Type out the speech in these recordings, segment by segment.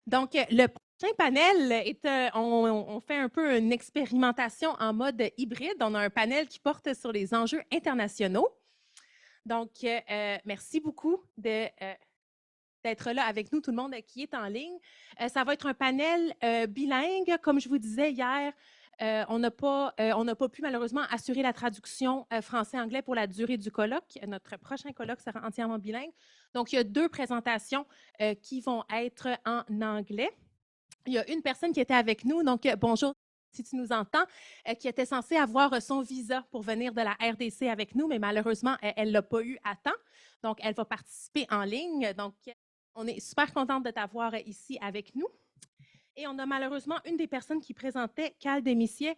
Donc, le prochain panel est, on fait un peu une expérimentation en mode hybride. On a un panel qui porte sur les enjeux internationaux. Donc, merci beaucoup d'être là avec nous, tout le monde qui est en ligne. Ça va être un panel bilingue. Comme je vous disais hier, on n'a pas pu malheureusement assurer la traduction français-anglais pour la durée du colloque. Notre prochain colloque sera entièrement bilingue. Donc, il y a 2 présentations qui vont être en anglais. Il y a une personne qui était avec nous, donc bonjour si tu nous entends, qui était censée avoir son visa pour venir de la RDC avec nous, mais malheureusement, elle ne l'a pas eu à temps. Donc, elle va participer en ligne. Donc, on est super contente de t'avoir ici avec nous. Et on a malheureusement une des personnes qui présentait, Cal Demissier,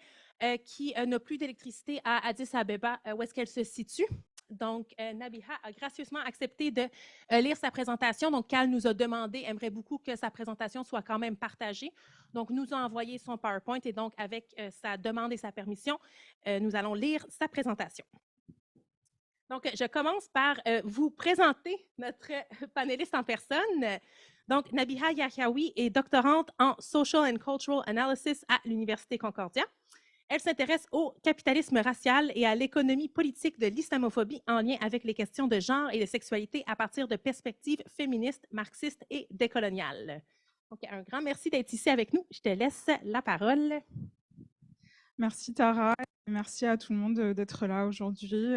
qui n'a plus d'électricité à Addis Abeba, où est-ce qu'elle se situe. Donc, Nabiha a gracieusement accepté de lire sa présentation. Donc, Cal nous a demandé, aimerait beaucoup que sa présentation soit quand même partagée. Donc, nous a envoyé son PowerPoint et donc, avec sa demande et sa permission, nous allons lire sa présentation. Donc, je commence par vous présenter notre panéliste en personne. Donc, Nabiha Yahyaoui est doctorante en Social and Cultural Analysis à l'Université Concordia. Elle s'intéresse au capitalisme racial et à l'économie politique de l'islamophobie en lien avec les questions de genre et de sexualité à partir de perspectives féministes, marxistes et décoloniales. Donc, un grand merci d'être ici avec nous. Je te laisse la parole. Merci Tara, et merci à tout le monde d'être là aujourd'hui.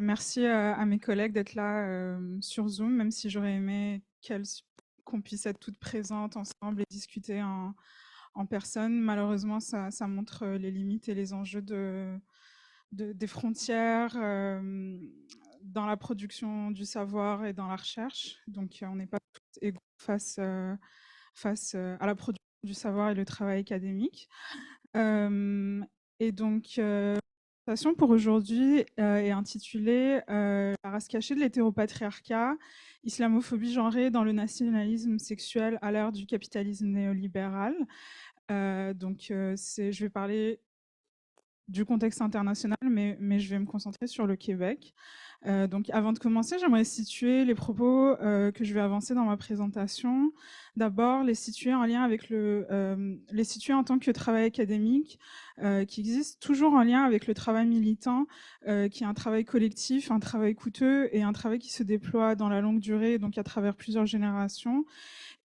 Merci à mes collègues d'être là sur Zoom, même si j'aurais aimé qu'on puisse être toutes présentes ensemble et discuter en personne. Malheureusement, ça montre les limites et les enjeux des frontières dans la production du savoir et dans la recherche. Donc, on n'est pas tous égaux face à la production du savoir et le travail académique. Et donc, la présentation pour aujourd'hui est intitulée La race cachée de l'hétéropatriarcat, islamophobie genrée dans le nationalisme sexuel à l'ère du capitalisme néolibéral. Je vais parler du contexte international, mais je vais me concentrer sur le Québec. Donc, avant de commencer, j'aimerais situer les propos que je vais avancer dans ma présentation. D'abord, les situer en lien avec les situer en tant que travail académique qui existe toujours en lien avec le travail militant, qui est un travail collectif, un travail coûteux et un travail qui se déploie dans la longue durée, donc à travers plusieurs générations.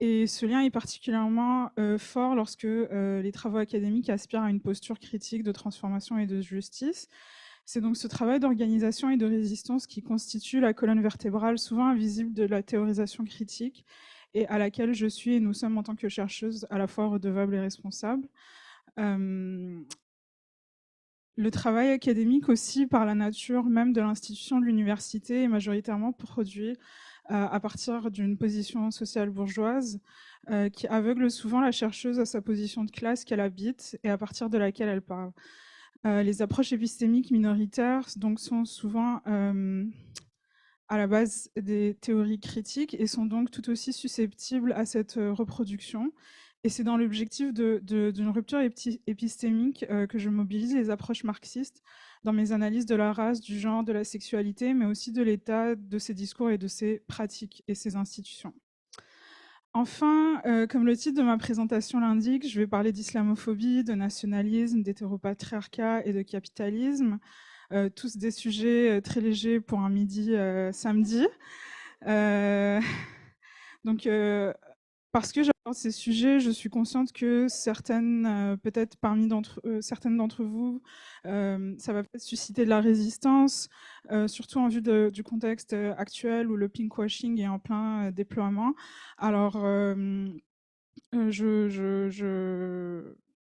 Et ce lien est particulièrement fort lorsque les travaux académiques aspirent à une posture critique de transformation et de justice. C'est donc ce travail d'organisation et de résistance qui constitue la colonne vertébrale souvent invisible de la théorisation critique et à laquelle je suis et nous sommes en tant que chercheuses à la fois redevables et responsables. Le travail académique aussi, par la nature même de l'institution de l'université, est majoritairement produit à partir d'une position sociale bourgeoise qui aveugle souvent la chercheuse à sa position de classe qu'elle habite et à partir de laquelle elle parle. Les approches épistémiques minoritaires donc, sont souvent à la base des théories critiques et sont donc tout aussi susceptibles à cette reproduction. Et c'est dans l'objectif d'une rupture épistémique que je mobilise les approches marxistes dans mes analyses de la race, du genre, de la sexualité, mais aussi de l'état de ces discours et de ces pratiques et ces institutions. Enfin, comme le titre de ma présentation l'indique, je vais parler d'islamophobie, de nationalisme, d'hétéropatriarcat et de capitalisme, tous des sujets très légers pour un midi samedi. Donc, parce que j'aborde ces sujets, je suis consciente que certaines, peut-être certaines d'entre vous, ça va peut-être susciter de la résistance, surtout en vue du contexte actuel où le pinkwashing est en plein déploiement. Alors,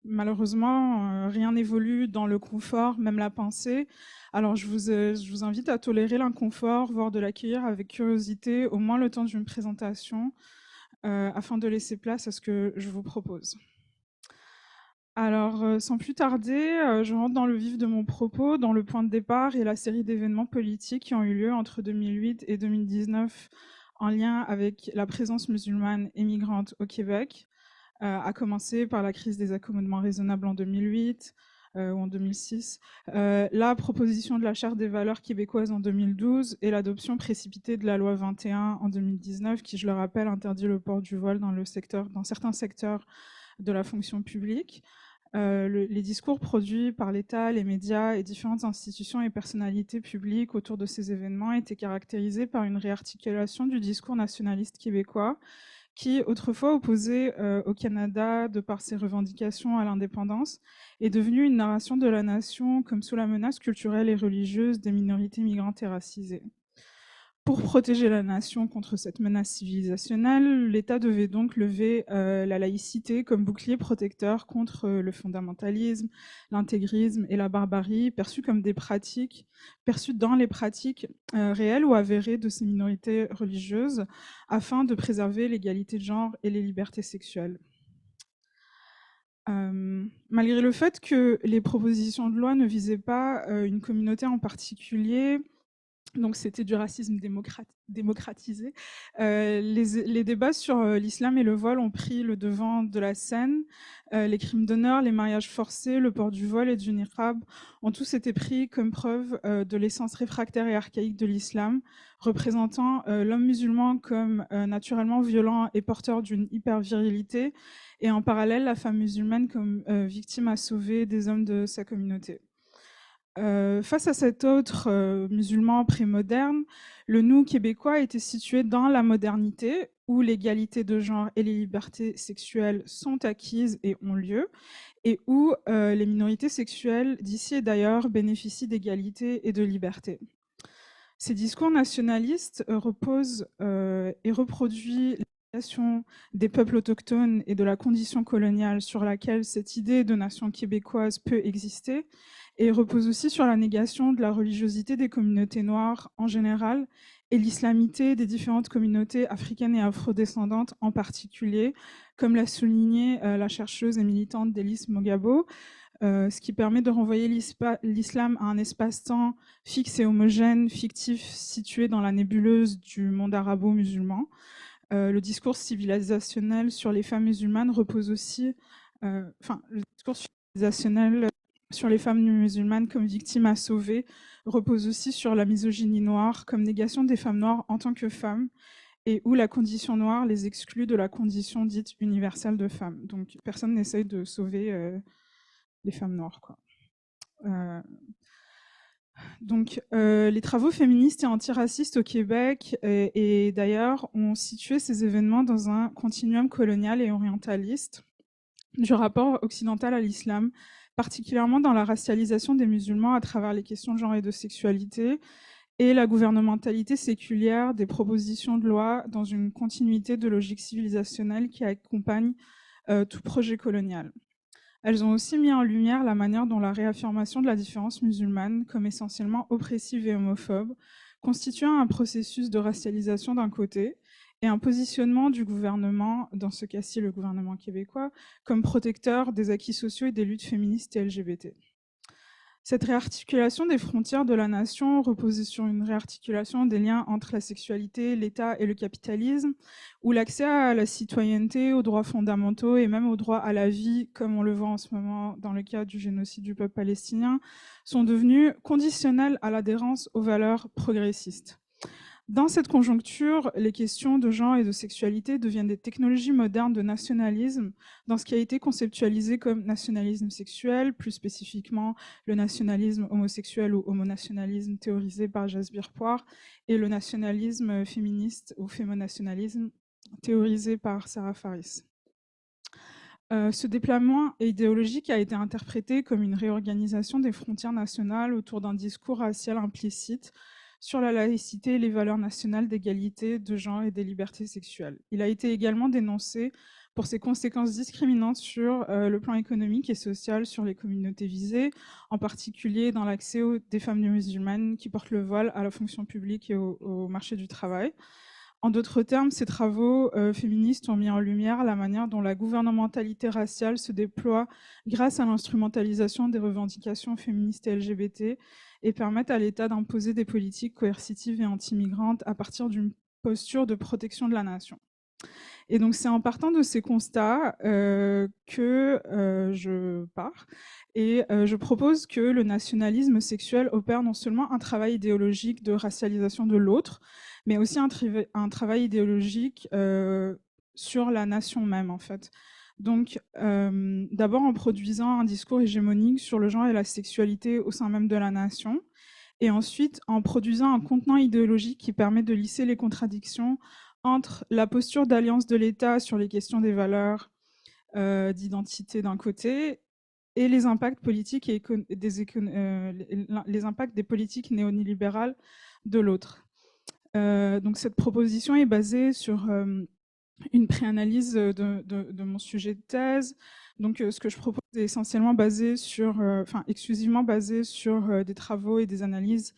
malheureusement, rien n'évolue dans le confort, même la pensée. Alors, je vous invite à tolérer l'inconfort, voire de l'accueillir avec curiosité, au moins le temps d'une présentation, afin de laisser place à ce que je vous propose. Alors, sans plus tarder, je rentre dans le vif de mon propos, dans le point de départ et la série d'événements politiques qui ont eu lieu entre 2008 et 2019 en lien avec la présence musulmane et migrante au Québec, à commencer par la crise des accommodements raisonnables en 2008, ou en 2006, la proposition de la Charte des valeurs québécoises en 2012 et l'adoption précipitée de la loi 21 en 2019, qui, je le rappelle, interdit le port du voile dans certains secteurs de la fonction publique. Les discours produits par l'État, les médias et différentes institutions et personnalités publiques autour de ces événements étaient caractérisés par une réarticulation du discours nationaliste québécois qui, autrefois opposé au Canada de par ses revendications à l'indépendance, est devenu une narration de la nation comme sous la menace culturelle et religieuse des minorités migrantes et racisées. Pour protéger la nation contre cette menace civilisationnelle, l'État devait donc lever la laïcité comme bouclier protecteur contre le fondamentalisme, l'intégrisme et la barbarie, perçus dans les pratiques réelles ou avérées de ces minorités religieuses, afin de préserver l'égalité de genre et les libertés sexuelles. Malgré le fait que les propositions de loi ne visaient pas une communauté en particulier, donc c'était du racisme démocratisé. Les débats sur l'islam et le voile ont pris le devant de la scène. Les crimes d'honneur, les mariages forcés, le port du voile et du niqab ont tous été pris comme preuve de l'essence réfractaire et archaïque de l'islam, représentant l'homme musulman comme naturellement violent et porteur d'une hyper-virilité, et en parallèle la femme musulmane comme victime à sauver des hommes de sa communauté. Face à cet autre musulman prémoderne, le nous québécois était situé dans la modernité, où l'égalité de genre et les libertés sexuelles sont acquises et ont lieu, et où les minorités sexuelles d'ici et d'ailleurs bénéficient d'égalité et de liberté. Ces discours nationalistes reposent et reproduisent l'identification des peuples autochtones et de la condition coloniale sur laquelle cette idée de nation québécoise peut exister, et repose aussi sur la négation de la religiosité des communautés noires en général et l'islamité des différentes communautés africaines et afrodescendantes en particulier, comme l'a souligné la chercheuse et militante Délice Mogabo, ce qui permet de renvoyer l'islam à un espace-temps fixe et homogène, fictif, situé dans la nébuleuse du monde arabo-musulman. Le discours civilisationnel sur les femmes musulmanes repose aussi, le discours civilisationnel sur les femmes musulmanes comme victimes à sauver repose aussi sur la misogynie noire comme négation des femmes noires en tant que femmes, et où la condition noire les exclut de la condition dite universelle de femme. Donc personne n'essaye de sauver les femmes noires, quoi. Les travaux féministes et antiracistes au Québec et d'ailleurs ont situé ces événements dans un continuum colonial et orientaliste du rapport occidental à l'islam, particulièrement dans la racialisation des musulmans à travers les questions de genre et de sexualité, et la gouvernementalité séculière des propositions de loi dans une continuité de logique civilisationnelle qui accompagne tout projet colonial. Elles ont aussi mis en lumière la manière dont la réaffirmation de la différence musulmane, comme essentiellement oppressive et homophobe, constituant un processus de racialisation d'un côté, et un positionnement du gouvernement, dans ce cas-ci le gouvernement québécois, comme protecteur des acquis sociaux et des luttes féministes et LGBT. Cette réarticulation des frontières de la nation reposait sur une réarticulation des liens entre la sexualité, l'État et le capitalisme, où l'accès à la citoyenneté, aux droits fondamentaux et même aux droits à la vie, comme on le voit en ce moment dans le cas du génocide du peuple palestinien, sont devenus conditionnels à l'adhérence aux valeurs progressistes. Dans cette conjoncture, les questions de genre et de sexualité deviennent des technologies modernes de nationalisme, dans ce qui a été conceptualisé comme nationalisme sexuel, plus spécifiquement le nationalisme homosexuel ou homonationalisme théorisé par Jasbir Puar, et le nationalisme féministe ou fémonationalisme théorisé par Sarah Faris. Ce déploiement idéologique a été interprété comme une réorganisation des frontières nationales autour d'un discours racial implicite sur la laïcité et les valeurs nationales d'égalité, de genre et des libertés sexuelles. Il a été également dénoncé pour ses conséquences discriminantes sur le plan économique et social sur les communautés visées, en particulier dans l'accès des femmes musulmanes qui portent le voile à la fonction publique et au marché du travail. En d'autres termes, ces travaux féministes ont mis en lumière la manière dont la gouvernementalité raciale se déploie grâce à l'instrumentalisation des revendications féministes et LGBT et permettent à l'État d'imposer des politiques coercitives et anti-migrantes à partir d'une posture de protection de la nation. Et donc, c'est en partant de ces constats que je pars et je propose que le nationalisme sexuel opère non seulement un travail idéologique de racialisation de l'autre, mais aussi un travail idéologique sur la nation même, en fait. Donc, d'abord en produisant un discours hégémonique sur le genre et la sexualité au sein même de la nation, et ensuite en produisant un contenant idéologique qui permet de lisser les contradictions entre la posture d'alliance de l'État sur les questions des valeurs d'identité d'un côté et les impacts politiques et les impacts des politiques néolibérales de l'autre. Donc cette proposition est basée sur une préanalyse de mon sujet de thèse. Donc, ce que je propose est essentiellement basé sur, exclusivement basé sur des travaux et des analyses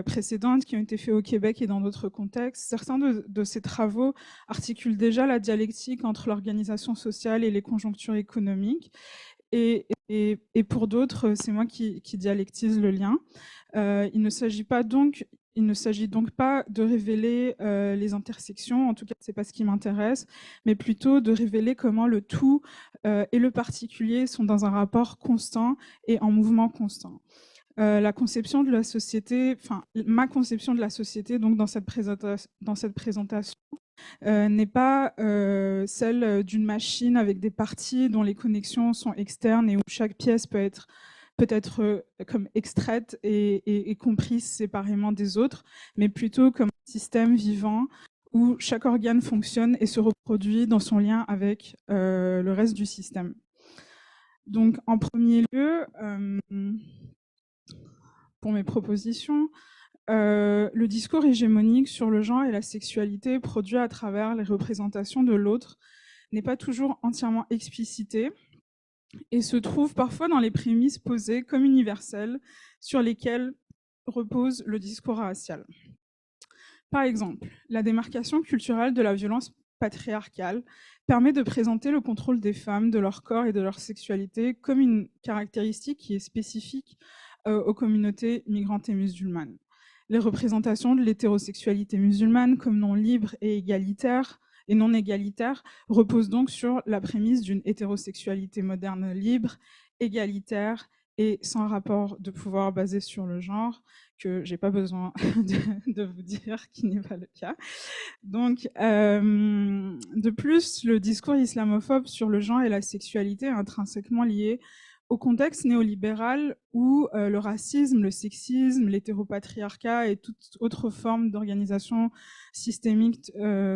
précédentes qui ont été faits au Québec et dans d'autres contextes. Certains de ces travaux articulent déjà la dialectique entre l'organisation sociale et les conjonctures économiques. Et pour d'autres, c'est moi qui dialectise le lien. Il ne s'agit donc pas de révéler les intersections, en tout cas, c'est pas ce qui m'intéresse, mais plutôt de révéler comment le tout et le particulier sont dans un rapport constant et en mouvement constant. La conception de la société, ma conception de la société, donc dans cette présentation, n'est pas celle d'une machine avec des parties dont les connexions sont externes et où chaque pièce peut être comme extraite et comprise séparément des autres, mais plutôt comme un système vivant où chaque organe fonctionne et se reproduit dans son lien avec le reste du système. Donc, en premier lieu, pour mes propositions, le discours hégémonique sur le genre et la sexualité produit à travers les représentations de l'autre n'est pas toujours entièrement explicité et se trouve parfois dans les prémices posées comme universelles sur lesquelles repose le discours racial. Par exemple, la démarcation culturelle de la violence patriarcale permet de présenter le contrôle des femmes, de leur corps et de leur sexualité comme une caractéristique qui est spécifique aux communautés migrantes et musulmanes. Les représentations de l'hétérosexualité musulmane comme non libre et égalitaire et non égalitaire reposent donc sur la prémisse d'une hétérosexualité moderne libre, égalitaire et sans rapport de pouvoir basé sur le genre, que j'ai pas besoin de vous dire qui n'est pas le cas. Donc, de plus, le discours islamophobe sur le genre et la sexualité est intrinsèquement lié au contexte néolibéral où le racisme, le sexisme, l'hétéropatriarcat et toute autre forme d'organisation systémique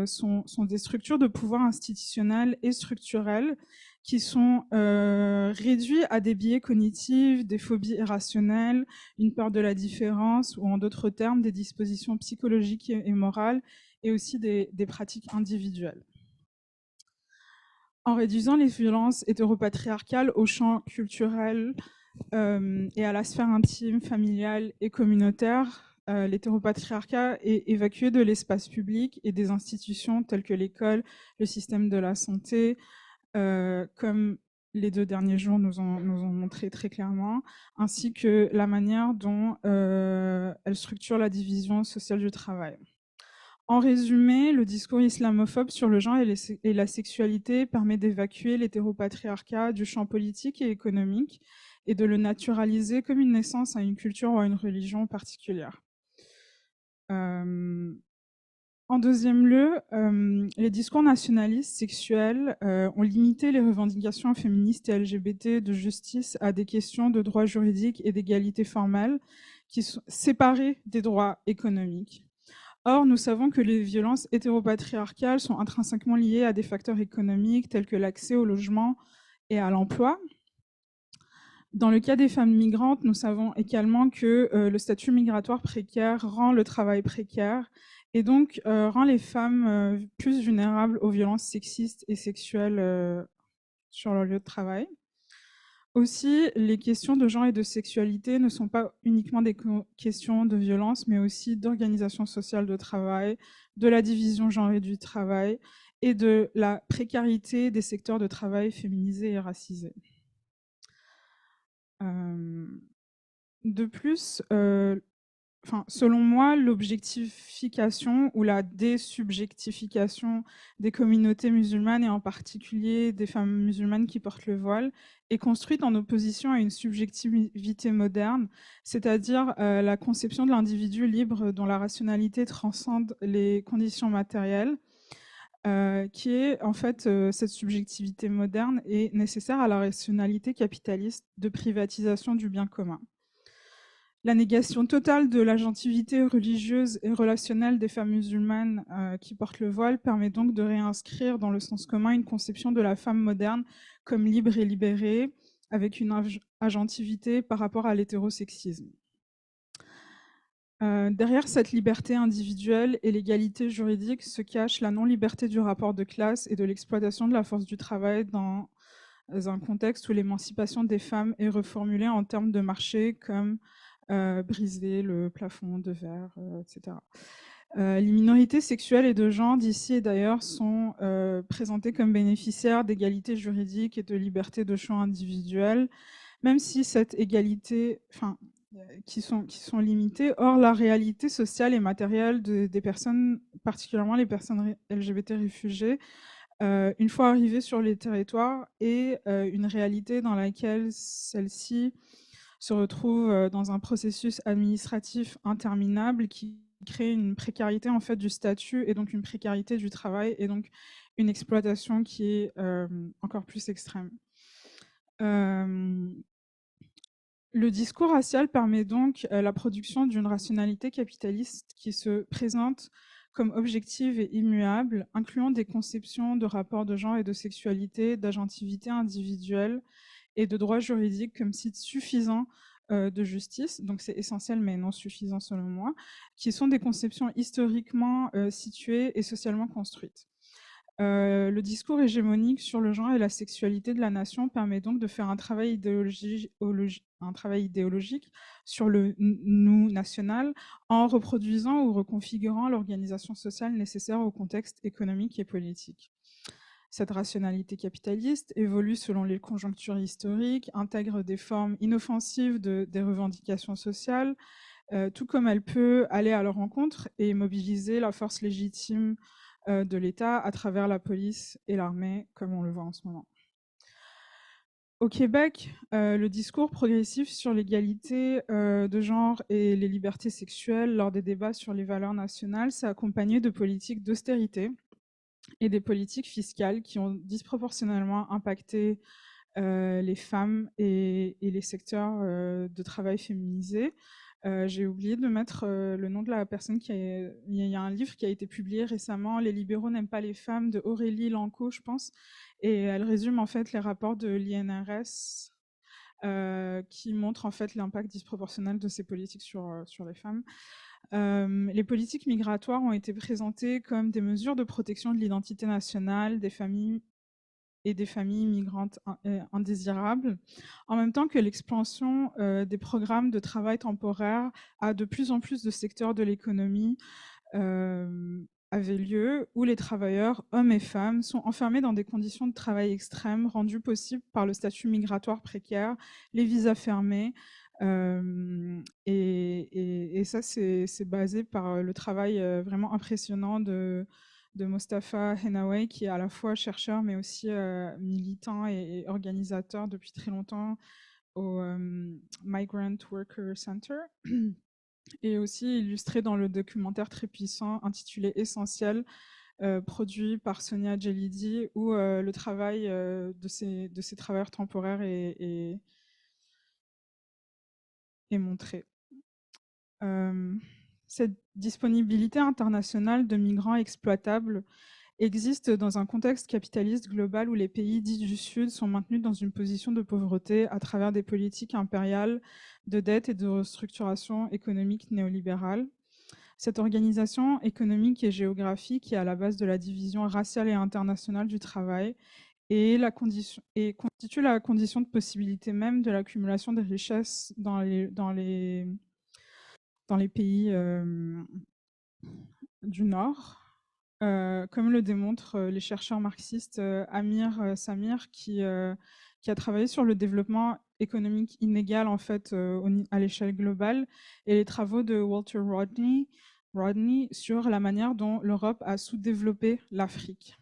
sont des structures de pouvoir institutionnelles et structurelles qui sont réduits à des biais cognitifs, des phobies irrationnelles, une peur de la différence, ou en d'autres termes, des dispositions psychologiques et morales, et aussi des pratiques individuelles. En réduisant les violences hétéropatriarcales au champ culturel et à la sphère intime, familiale et communautaire, l'hétéropatriarcat est évacué de l'espace public et des institutions telles que l'école, le système de la santé, comme les 2 derniers jours nous ont montré très clairement, ainsi que la manière dont elle structure la division sociale du travail. En résumé, le discours islamophobe sur le genre et la sexualité permet d'évacuer l'hétéropatriarcat du champ politique et économique et de le naturaliser comme une naissance à une culture ou à une religion particulière. En deuxième lieu, les discours nationalistes sexuels ont limité les revendications féministes et LGBT de justice à des questions de droits juridiques et d'égalité formelle qui sont séparées des droits économiques. Or, nous savons que les violences hétéropatriarcales sont intrinsèquement liées à des facteurs économiques tels que l'accès au logement et à l'emploi. Dans le cas des femmes migrantes, nous savons également que le statut migratoire précaire rend le travail précaire et donc rend les femmes plus vulnérables aux violences sexistes et sexuelles sur leur lieu de travail. Aussi, les questions de genre et de sexualité ne sont pas uniquement des questions de violence, mais aussi d'organisation sociale de travail, de la division genrée du travail et de la précarité des secteurs de travail féminisés et racisés. De plus, selon moi, l'objectification ou la désubjectification des communautés musulmanes et en particulier des femmes musulmanes qui portent le voile est construite en opposition à une subjectivité moderne, c'est-à-dire la conception de l'individu libre dont la rationalité transcende les conditions matérielles, qui est en fait cette subjectivité moderne est nécessaire à la rationalité capitaliste de privatisation du bien commun. La négation totale de l'agentivité religieuse et relationnelle des femmes musulmanes qui portent le voile permet donc de réinscrire dans le sens commun une conception de la femme moderne comme libre et libérée, avec une agentivité par rapport à l'hétérosexisme. Derrière cette liberté individuelle et l'égalité juridique se cache la non-liberté du rapport de classe et de l'exploitation de la force du travail dans un contexte où l'émancipation des femmes est reformulée en termes de marché comme briser le plafond de verre, etc. Les minorités sexuelles et de genre d'ici et d'ailleurs sont présentées comme bénéficiaires d'égalité juridique et de liberté de choix individuel, même si cette égalité, qui sont limitées. Or, la réalité sociale et matérielle des personnes, particulièrement les personnes LGBT réfugiées, une fois arrivées sur les territoires, est une réalité dans laquelle celles-ci se retrouvent dans un processus administratif interminable qui crée une précarité en fait du statut et donc une précarité du travail et donc une exploitation qui est encore plus extrême. Le discours racial permet donc la production d'une rationalité capitaliste qui se présente comme objective et immuable, incluant des conceptions de rapports de genre et de sexualité, d'agentivité individuelle et de droit juridique comme site suffisant de justice, donc c'est essentiel mais non suffisant selon moi, qui sont des conceptions historiquement situées et socialement construites. Le discours hégémonique sur le genre et la sexualité de la nation permet donc de faire un travail idéologique sur le nous national en reproduisant ou reconfigurant l'organisation sociale nécessaire au contexte économique et politique. Cette rationalité capitaliste évolue selon les conjonctures historiques, intègre des formes inoffensives des revendications sociales, tout comme elle peut aller à leur rencontre et mobiliser la force légitime de l'État à travers la police et l'armée, comme on le voit en ce moment. Au Québec, le discours progressif sur l'égalité de genre et les libertés sexuelles lors des débats sur les valeurs nationales s'est accompagné de politiques d'austérité et des politiques fiscales qui ont disproportionnellement impacté les femmes et les secteurs de travail féminisés. J'ai oublié de mettre le nom de la personne il y a un livre qui a été publié récemment, Les libéraux n'aiment pas les femmes, de Aurélie Lanco, je pense, et elle résume en fait les rapports de l'INRS qui montrent en fait l'impact disproportionnel de ces politiques sur les femmes. Les politiques migratoires ont été présentées comme des mesures de protection de l'identité nationale des familles et des familles migrantes indésirables, en même temps que l'expansion des programmes de travail temporaire à de plus en plus de secteurs de l'économie avait lieu, où les travailleurs, hommes et femmes, sont enfermés dans des conditions de travail extrêmes rendues possibles par le statut migratoire précaire, les visas fermés. Et ça, c'est basé par le travail vraiment impressionnant de Mostafa Henaway, qui est à la fois chercheur mais aussi militant et organisateur depuis très longtemps au Migrant Worker Center, et aussi illustré dans le documentaire très puissant intitulé Essentiel, produit par Sonia Jelidi, où le travail de ces travailleurs temporaires est montré. Cette disponibilité internationale de migrants exploitables existe dans un contexte capitaliste global où les pays dits du Sud sont maintenus dans une position de pauvreté à travers des politiques impériales de dette et de restructuration économique néolibérale. Cette organisation économique et géographique est à la base de la division raciale et internationale du travail et constitue la condition de possibilité même de l'accumulation des richesses dans les pays du Nord. Comme le démontrent les chercheurs marxistes Amir Samir, qui qui a travaillé sur le développement économique inégal en fait à l'échelle globale, et les travaux de Walter Rodney sur la manière dont l'Europe a sous-développé l'Afrique.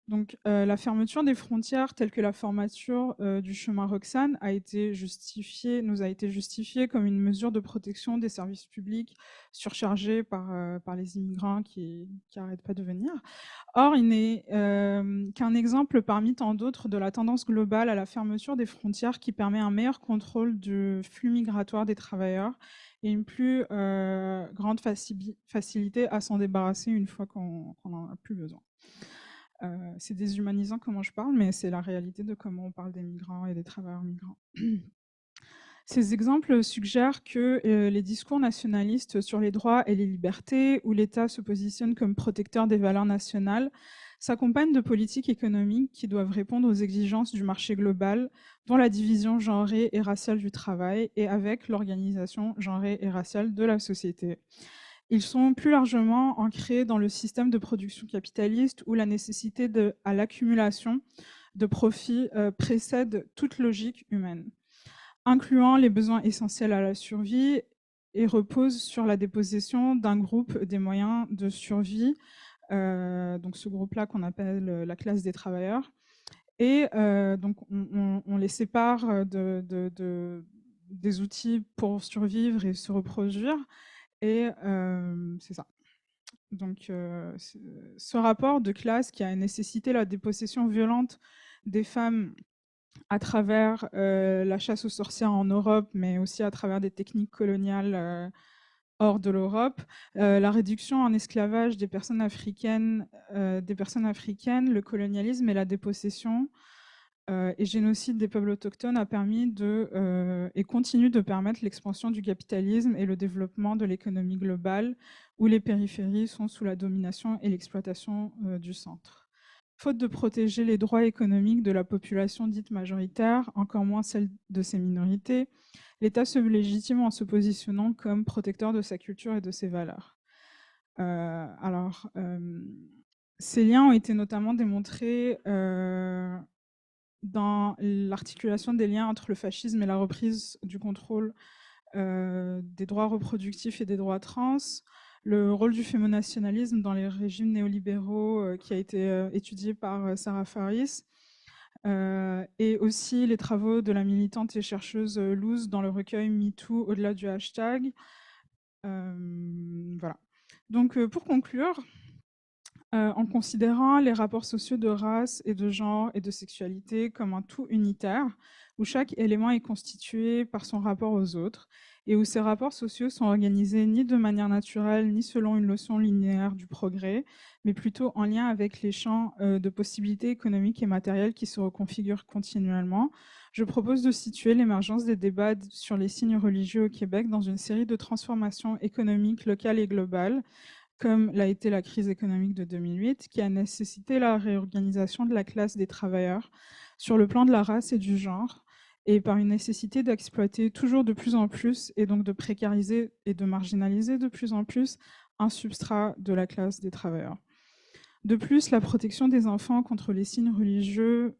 Donc, la fermeture des frontières, telle que la fermeture du chemin Roxane, nous a été justifiée comme une mesure de protection des services publics surchargés par les immigrants qui n'arrêtent pas de venir. Or, il n'est qu'un exemple parmi tant d'autres de la tendance globale à la fermeture des frontières qui permet un meilleur contrôle du flux migratoire des travailleurs et une plus grande facilité à s'en débarrasser une fois qu'on n'en a plus besoin. C'est déshumanisant comment je parle, mais c'est la réalité de comment on parle des migrants et des travailleurs migrants. Ces exemples suggèrent que les discours nationalistes sur les droits et les libertés, où l'État se positionne comme protecteur des valeurs nationales, s'accompagnent de politiques économiques qui doivent répondre aux exigences du marché global, dont la division genrée et raciale du travail, et avec l'organisation genrée et raciale de la société. Ils sont plus largement ancrés dans le système de production capitaliste où la nécessité à l'accumulation de profits précède toute logique humaine, incluant les besoins essentiels à la survie, et repose sur la dépossession d'un groupe des moyens de survie, donc ce groupe-là qu'on appelle la classe des travailleurs. Et donc on les sépare des outils pour survivre et se reproduire, et c'est ça. Donc, ce rapport de classe qui a nécessité la dépossession violente des femmes à travers la chasse aux sorcières en Europe, mais aussi à travers des techniques coloniales hors de l'Europe, la réduction en esclavage des personnes africaines, le colonialisme et la dépossession et génocide des peuples autochtones a permis et continue de permettre l'expansion du capitalisme et le développement de l'économie globale, où les périphéries sont sous la domination et l'exploitation du centre. Faute de protéger les droits économiques de la population dite majoritaire, encore moins celle de ces minorités, l'État se légitime en se positionnant comme protecteur de sa culture et de ses valeurs. Ces liens ont été notamment démontrés dans l'articulation des liens entre le fascisme et la reprise du contrôle des droits reproductifs et des droits trans, le rôle du fémonationalisme dans les régimes néolibéraux qui a été étudié par Sarah Faris, et aussi les travaux de la militante et chercheuse Luz dans le recueil MeToo au-delà du hashtag. Voilà. Donc pour conclure, en considérant les rapports sociaux de race et de genre et de sexualité comme un tout unitaire, où chaque élément est constitué par son rapport aux autres, et où ces rapports sociaux sont organisés ni de manière naturelle, ni selon une notion linéaire du progrès, mais plutôt en lien avec les champs de possibilités économiques et matérielles qui se reconfigurent continuellement, je propose de situer l'émergence des débats sur les signes religieux au Québec dans une série de transformations économiques locales et globales, comme l'a été la crise économique de 2008, qui a nécessité la réorganisation de la classe des travailleurs sur le plan de la race et du genre, et par une nécessité d'exploiter toujours de plus en plus, et donc de précariser et de marginaliser de plus en plus, un substrat de la classe des travailleurs. De plus, la protection des enfants contre les signes religieux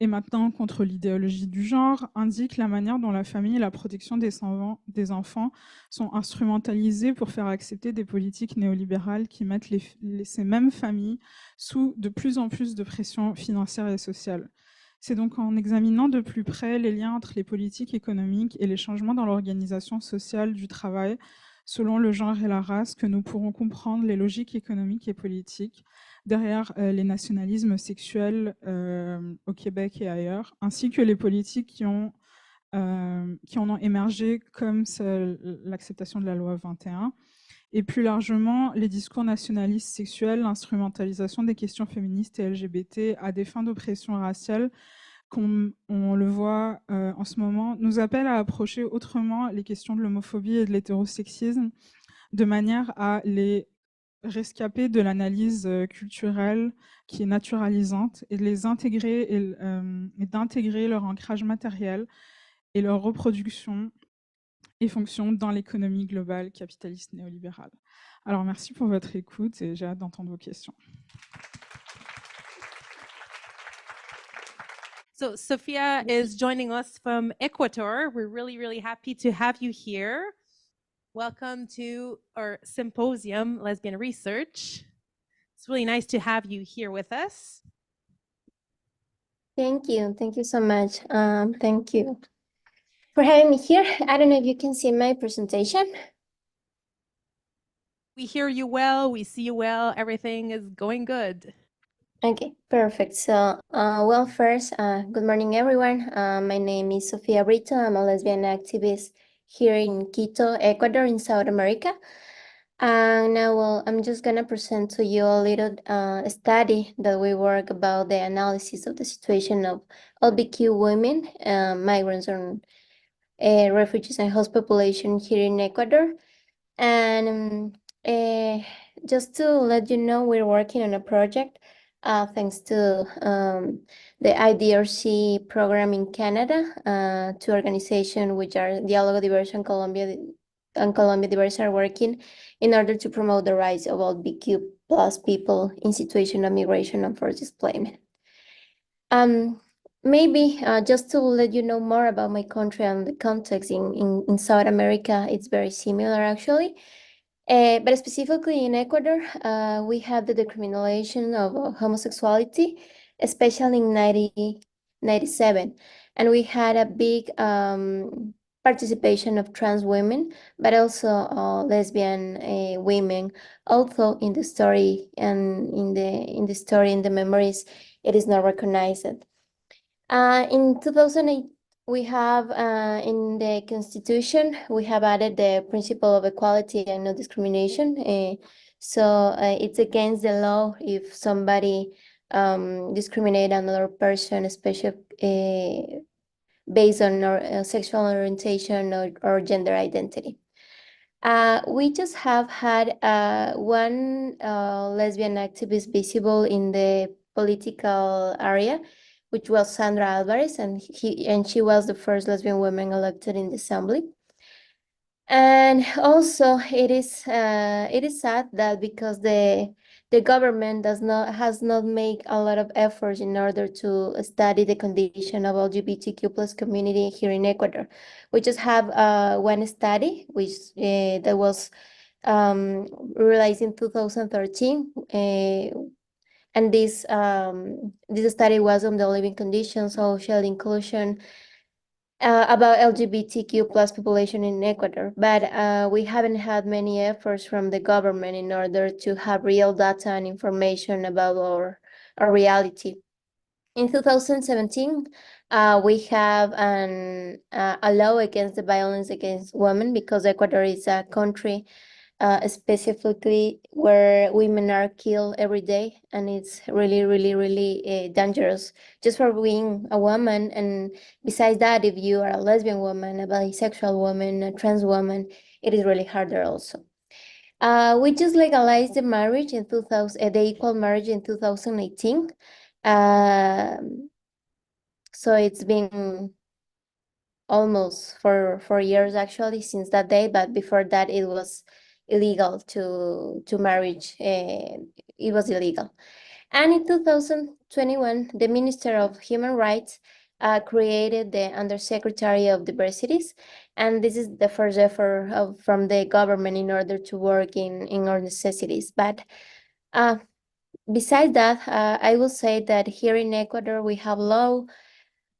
et maintenant contre l'idéologie du genre, indique la manière dont la famille et la protection des enfants sont instrumentalisées pour faire accepter des politiques néolibérales qui mettent ces mêmes familles sous de plus en plus de pression financière et sociale. C'est donc en examinant de plus près les liens entre les politiques économiques et les changements dans l'organisation sociale du travail selon le genre et la race que nous pourrons comprendre les logiques économiques et politiques derrière les nationalismes sexuels au Québec et ailleurs, ainsi que les politiques qui en ont émergé, comme l'acceptation de la loi 21, et plus largement les discours nationalistes sexuels, l'instrumentalisation des questions féministes et LGBT à des fins d'oppression raciale, comme on le voit en ce moment, nous appellent à approcher autrement les questions de l'homophobie et de l'hétérosexisme, de manière à les rescaper de l'analyse culturelle qui est naturalisante et de les intégrer et d'intégrer leur ancrage matériel et leur reproduction et fonction dans l'économie globale capitaliste néolibérale. Alors merci pour votre écoute et j'ai hâte d'entendre vos questions. So Sophia is joining us from Ecuador. We're really, really happy to have you here. Welcome to our symposium, Lesbian Research. It's really nice to have you here with us. Thank you. Thank you so much. Thank you for having me here. I don't know if you can see my presentation. We hear you well, we see you well, everything is going good. Okay, perfect. So, well, first, good morning, everyone. My name is Sofia Brito. I'm a lesbian activist here in Quito, Ecuador, in South America. And now, well, I'm just gonna present to you a little study that we work about the analysis of the situation of LGBTQ women, migrants, and refugees and host population here in Ecuador. And just to let you know, we're working on a project thanks to the IDRC program in Canada, two organizations which are Diálogo Diverso and Colombia Diverso are working in order to promote the rights of LGBTQ plus people in situation of migration and forced displacement. Maybe just to let you know more about my country and the context in South America, it's very similar actually. But specifically in Ecuador, we have the decriminalization of homosexuality, especially in 1997. And we had a big participation of trans women, but also lesbian women. Also in the story and in the memories, it is not recognized. In 2008, we have in the Constitution, we have added the principle of equality and no discrimination. So it's against the law if somebody discriminate another person, especially based on sexual orientation or gender identity. We just have had one lesbian activist visible in the political area, which was Sandra Alvarez, and she was the first lesbian woman elected in the assembly. And also, it is sad that because the government has not made a lot of efforts in order to study the condition of LGBTQ plus community here in Ecuador. We just have one study which that was realized in 2013. And this study was on the living conditions, social inclusion, about LGBTQ plus population in Ecuador, but we haven't had many efforts from the government in order to have real data and information about our reality. In 2017, we have a law against the violence against women because Ecuador is a country specifically where women are killed every day, and it's really, really, really dangerous just for being a woman. And besides that, if you are a lesbian woman, a bisexual woman, a trans woman, it is really harder also. We just legalized the marriage in 2000, the equal marriage in 2018. So it's been almost for 4 years actually since that day, but before that it was illegal to marriage. It was illegal. And in 2021, the Minister of Human Rights created the Undersecretary of Diversities, and this is the first effort from the government in order to work in our necessities. But besides that, I will say that here in Ecuador, we have low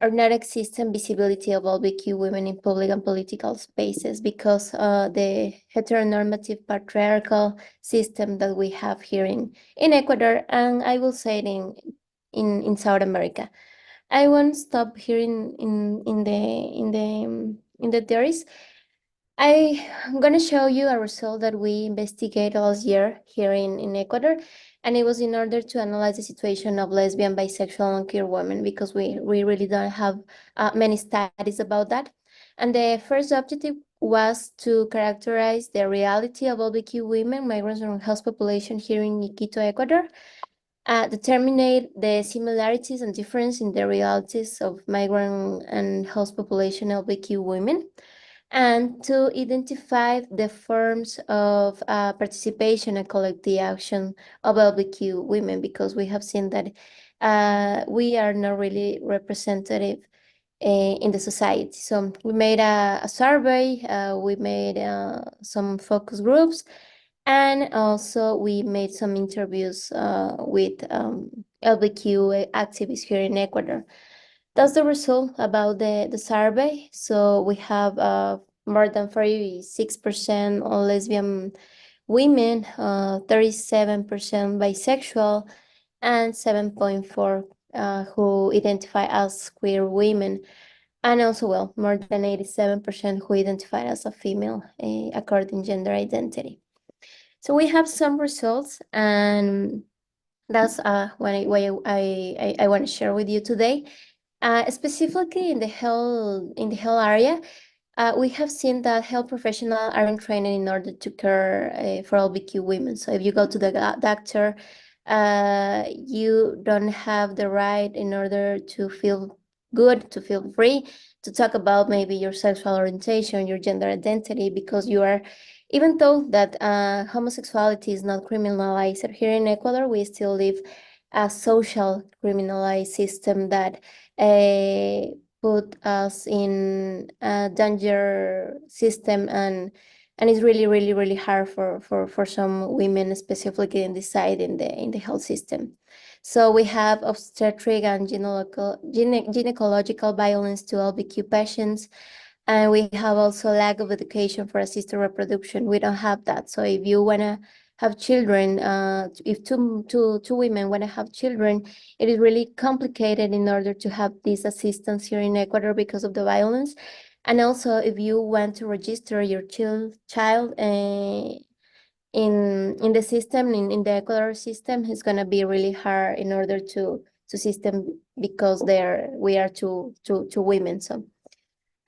or non-existent visibility of LGBTQ women in public and political spaces because the heteronormative patriarchal system that we have here in Ecuador, and I will say it in South America. I won't stop here in the theories. I'm gonna show you a result that we investigated last year here in Ecuador, and it was in order to analyze the situation of lesbian, bisexual, and queer women because we really don't have many studies about that. And the first objective was to characterize the reality of LGBTQ women, migrants, and host population here in Quito, Ecuador. Determine the similarities and difference in the realities of migrant and host population LGBTQ women. and to identify the forms of participation and collective action of LGBTQ women, because we have seen that we are not really representative in the society. So we made a survey, we made some focus groups, and also we made some interviews with LGBTQ activists here in Ecuador. That's the result about the survey. So we have more than 46% on lesbian women, 37% bisexual, and 7.4 who identify as queer women. And also, well, more than 87% who identify as a female according gender identity. So we have some results, and that's what I want to share with you today. Specifically in the health area, we have seen that health professionals aren't trained in order to care for LGBTQ women. So if you go to the doctor, you don't have the right in order to feel good, to feel free, to talk about maybe your sexual orientation, your gender identity, because you are, even though that homosexuality is not criminalized here in Ecuador, we still live a social criminalized system that put us in a danger system, and it's really hard for some women, specifically in this side in the health system. So we have obstetric and gynecological violence to LGBTQ patients, and we have also lack of education for assisted reproduction. We don't have that. So if you wanna have children, if two women wanna have children, it is really complicated in order to have this assistance here in Ecuador because of the violence. And also, if you want to register your child in the system, in the Ecuador system, it's gonna be really hard in order to system, because we are two women. So,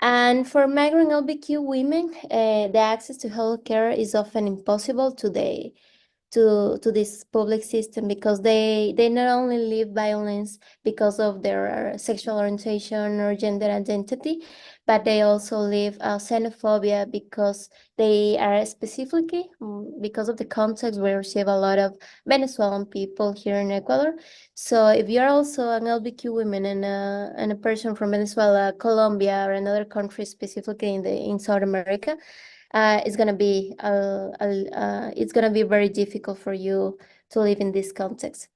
and for migrant LGBTQ women, the access to healthcare is often impossible today to this public system, because they not only live violence because of their sexual orientation or gender identity, but they also live xenophobia because they are specifically because of the context. We receive a lot of Venezuelan people here in Ecuador. So if you're also an LGBTQ woman and a person from Venezuela, Colombia, or another country, specifically in South America, it's gonna be very difficult for you to live in this context.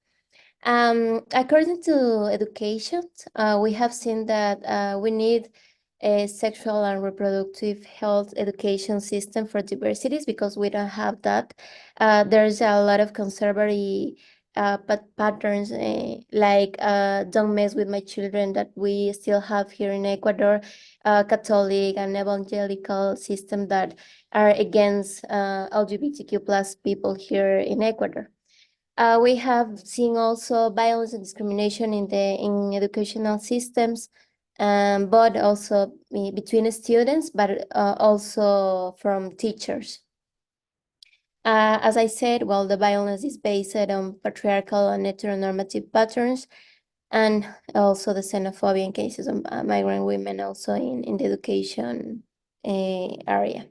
According to education, we have seen that we need a sexual and reproductive health education system for diversities, because we don't have that. There's a lot of conservative patterns, like don't mess with my children, that we still have here in Ecuador, Catholic and evangelical system that are against LGBTQ plus people here in Ecuador. We have seen also violence and discrimination in educational systems, but also between students, but also from teachers. As I said, well, the violence is based on patriarchal and heteronormative patterns, and also the xenophobia in cases of migrant women, also in the education area.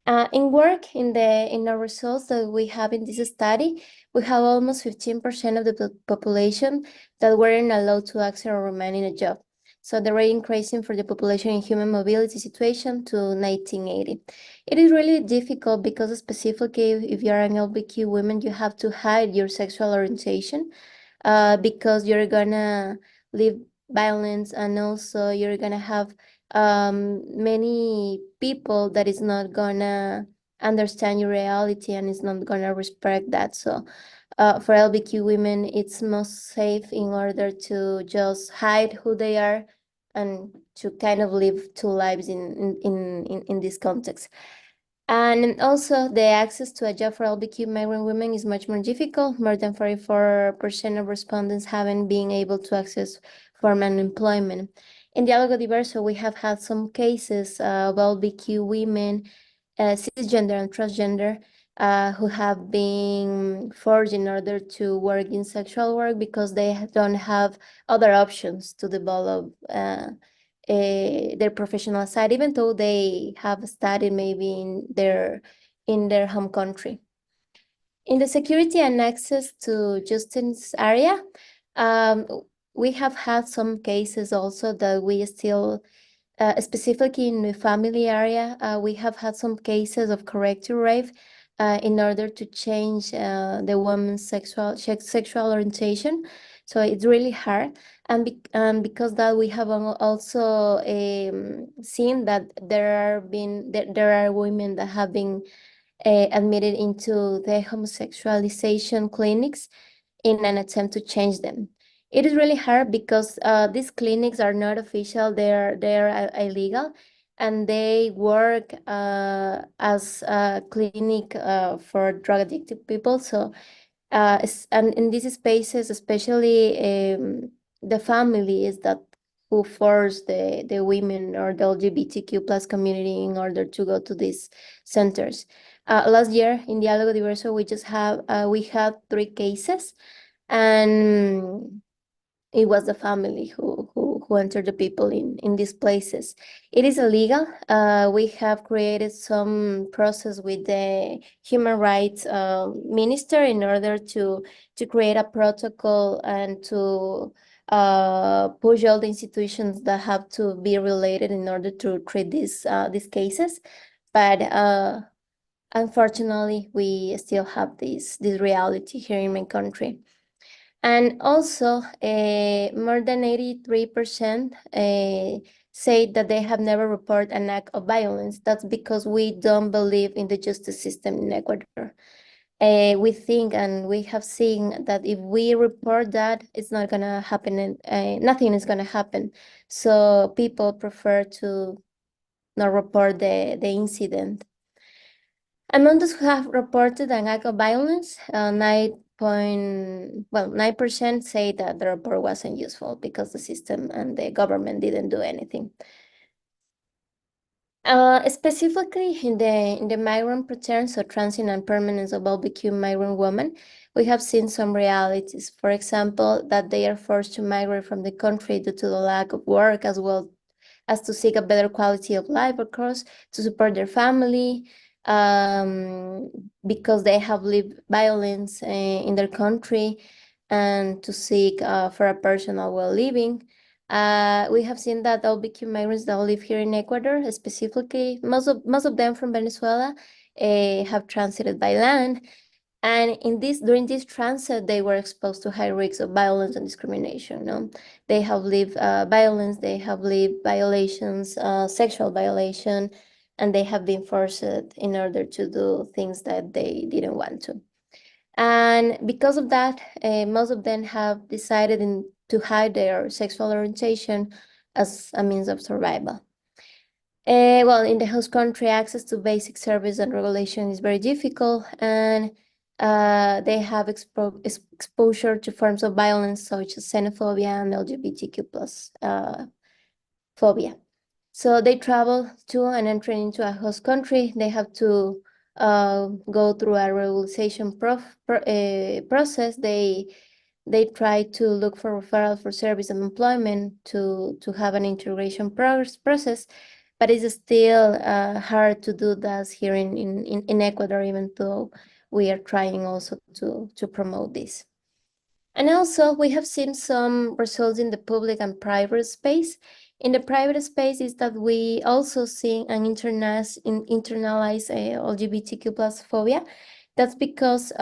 In work, in our results that we have in this study, we have almost 15% of the population that weren't allowed to access or remain in a job. So the rate increasing for the population in human mobility situation to 1980. It is really difficult because specifically if you're an LGBTQ woman, you have to hide your sexual orientation because you're gonna live violence, and also you're gonna have many people that is not gonna understand your reality and is not gonna respect that. So for LGBTQ women, it's most safe in order to just hide who they are and to kind of live two lives in this context. And also the access to a job for LGBTQ migrant women is much more difficult. More than 44% of respondents haven't been able to access formal employment. In Diálogo Diverso, we have had some cases of LGBTQ women, cisgender and transgender, who have been forced in order to work in sexual work because they don't have other options to develop their professional side, even though they have studied maybe in their home country. In the security and access to justice area, we have had some cases also that we still, specifically in the family area, we have had some cases of corrective rape in order to change the woman's sexual orientation. So it's really hard. And because that, we have also seen that there are women that have been admitted into the homosexualization clinics in an attempt to change them. It is really hard because these clinics are not official, they are illegal, and they work as a clinic for drug addicted people. So and in these spaces, especially the families that who force the women or the LGBTQ plus community in order to go to these centers. Last year in Diálogo Diverso, we had 3 cases, and it was the family who entered the people in these places. It is illegal. We have created some process with the human rights minister in order to create a protocol and to push all the institutions that have to be related in order to treat these cases. But unfortunately, we still have this reality here in my country. And also, more than 83% say that they have never reported an act of violence. That's because we don't believe in the justice system in Ecuador. We think and we have seen that if we report that, it's not gonna happen, and nothing is gonna happen. So people prefer to not report the incident. Among those who have reported an act of violence, 9% say that the report wasn't useful because the system and the government didn't do anything. Specifically in the migrant pattern, so transient and permanent of LGBTQ migrant women, we have seen some realities. For example, that they are forced to migrate from the country due to the lack of work, as well as to seek a better quality of life, of course, to support their family, because they have lived violence in their country, and to seek for a personal well-living. We have seen that LGBTQ migrants that live here in Ecuador, specifically, most of them from Venezuela, have transited by land. And during this transit, they were exposed to high risks of violence and discrimination. No? They have lived violence, they have lived violations, sexual violation, and they have been forced in order to do things that they didn't want to. And because of that, most of them have decided to hide their sexual orientation as a means of survival. Well, in the host country, access to basic service and regulation is very difficult, and they have exposure to forms of violence such as xenophobia and LGBTQ plus phobia. So they travel to and enter into a host country. They have to go through a regularization process. They try to look for referral for service and employment to have an integration process, but it's still hard to do that here in Ecuador, even though we are trying also to promote this. And also, we have seen some results in the public and private space. In the private space is that we also see an internalized LGBTQ plus phobia. That's because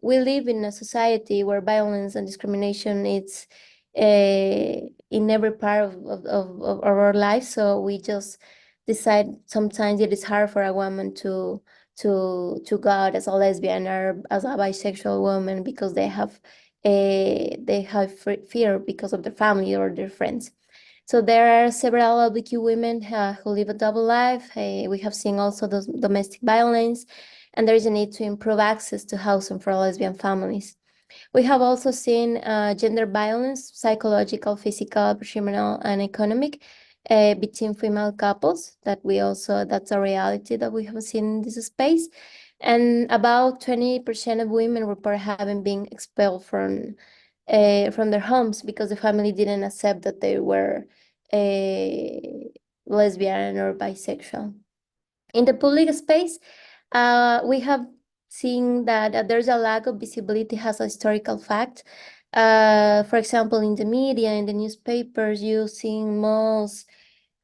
we live in a society where violence and discrimination is in every part of our life. So we just decide sometimes it is hard for a woman to go out as a lesbian or as a bisexual woman because they have fear because of their family or their friends. So there are several LGBTQ women who live a double life. We have seen also those domestic violence, and there is a need to improve access to housing for lesbian families. We have also seen gender violence, psychological, physical, criminal, and economic between female couples. That's a reality that we have seen in this space. And about 20% of women report having been expelled from their homes because the family didn't accept that they were lesbian or bisexual. In the public space, we have seen that there's a lack of visibility as a historical fact. For example, in the media, in the newspapers, you see most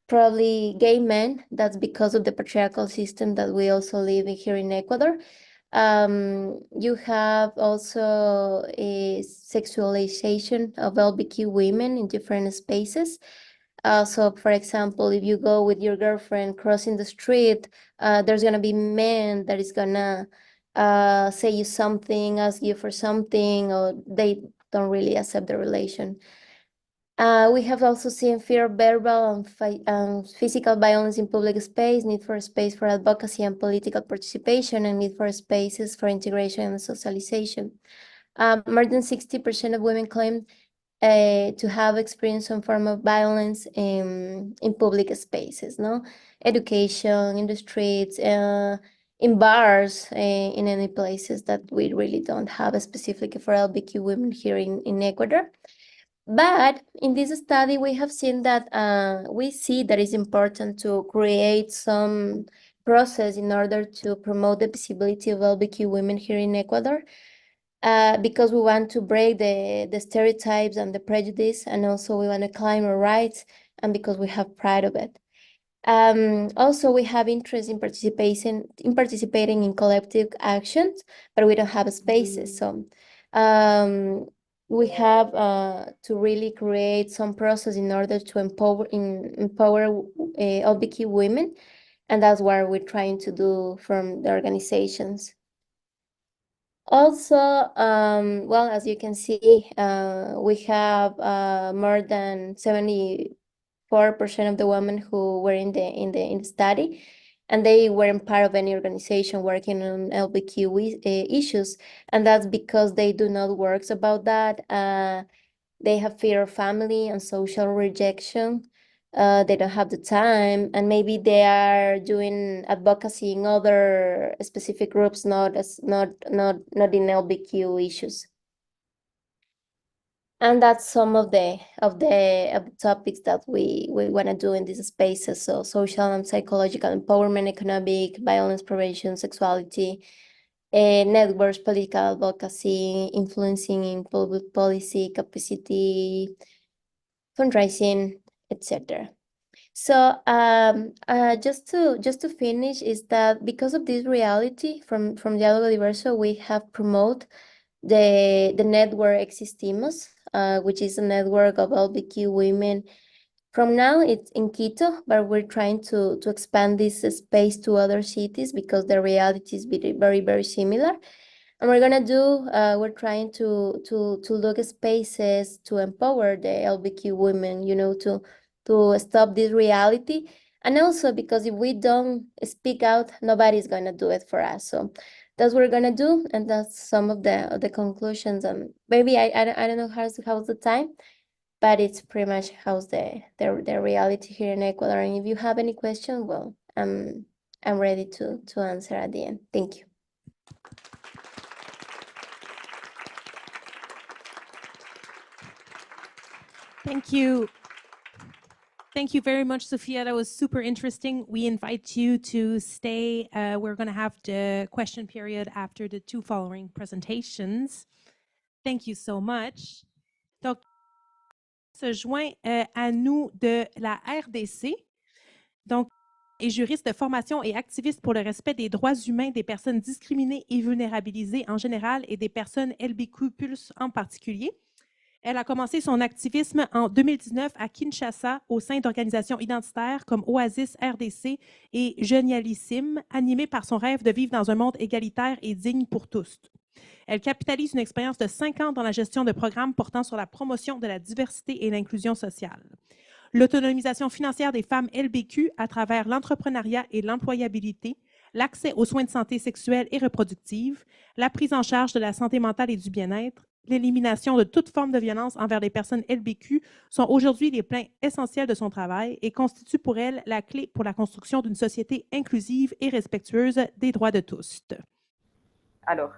probably gay men. That's because of the patriarchal system that we also live in here in Ecuador. You have also a sexualization of LGBTQ women in different spaces. So, for example, if you go with your girlfriend crossing the street, there's gonna be men that is gonna say you something, ask you for something, or they don't really accept the relation. We have also seen fear of verbal and physical violence in public space, need for space for advocacy and political participation, and need for spaces for integration and socialization. More than 60% of women claim to have experienced some form of violence in public spaces, no? Education, in the streets, in bars, in any places that we really don't have a specific for LGBTQ women here in Ecuador. But in this study, we have seen that we see that it's important to create some process in order to promote the visibility of LGBTQ women here in Ecuador, because we want to break the stereotypes and the prejudice, and also we want to claim our rights, and because we have pride of it. Also, we have interest in participating in collective actions, but we don't have spaces. So we have to really create some process in order to empower LGBTQ women, and that's what we're trying to do from the organizations. Also, well, as you can see, we have more than 74% of the women who were in the study, and they weren't part of any organization working on LGBTQ issues, and that's because they do not work about that. They have fear of family and social rejection. They don't have the time, and maybe they are doing advocacy in other specific groups, not in LGBTQ issues. And that's some of the topics that we want to do in these spaces. So social and psychological empowerment, economic violence prevention, sexuality, networks, political advocacy, influencing in public policy, capacity, fundraising, etc. So just to finish is that because of this reality from Diálogo Diverso, we have promoted the network Existimos, which is a network of LGBTQ women. From now it's in Quito, but we're trying to expand this space to other cities because the reality is very, very similar. And we're trying to look at spaces to empower the LGBTQ women, to stop this reality. And also because if we don't speak out, nobody's gonna do it for us. So that's what we're gonna do, and that's some of the conclusions. And maybe I don't know how's the time, but it's pretty much how's the reality here in Ecuador. And if you have any question, well, I'm ready to answer at the end. Thank you. Thank you. Thank you very much, Sophia. That was super interesting. We invite you to stay. We're going to have the question period after the two following presentations. Thank you so much. Donc, se joint à nous de la RDC. Donc, est juriste de formation et activiste pour le respect des droits humains des personnes discriminées et vulnérabilisées en général et des personnes LGBTQ+ en particulier. Elle a commencé son activisme en 2019 à Kinshasa au sein d'organisations identitaires comme Oasis RDC et Genialissime, animées par son rêve de vivre dans un monde égalitaire et digne pour tous. Elle capitalise une expérience de 5 ans dans la gestion de programmes portant sur la promotion de la diversité et l'inclusion sociale. L'autonomisation financière des femmes LGBTQ à travers l'entrepreneuriat et l'employabilité, l'accès aux soins de santé sexuelle et reproductive, la prise en charge de la santé mentale et du bien-être, l'élimination de toute forme de violence envers les personnes LGBTQ sont aujourd'hui les points essentiels de son travail et constituent pour elle la clé pour la construction d'une société inclusive et respectueuse des droits de tous. Alors,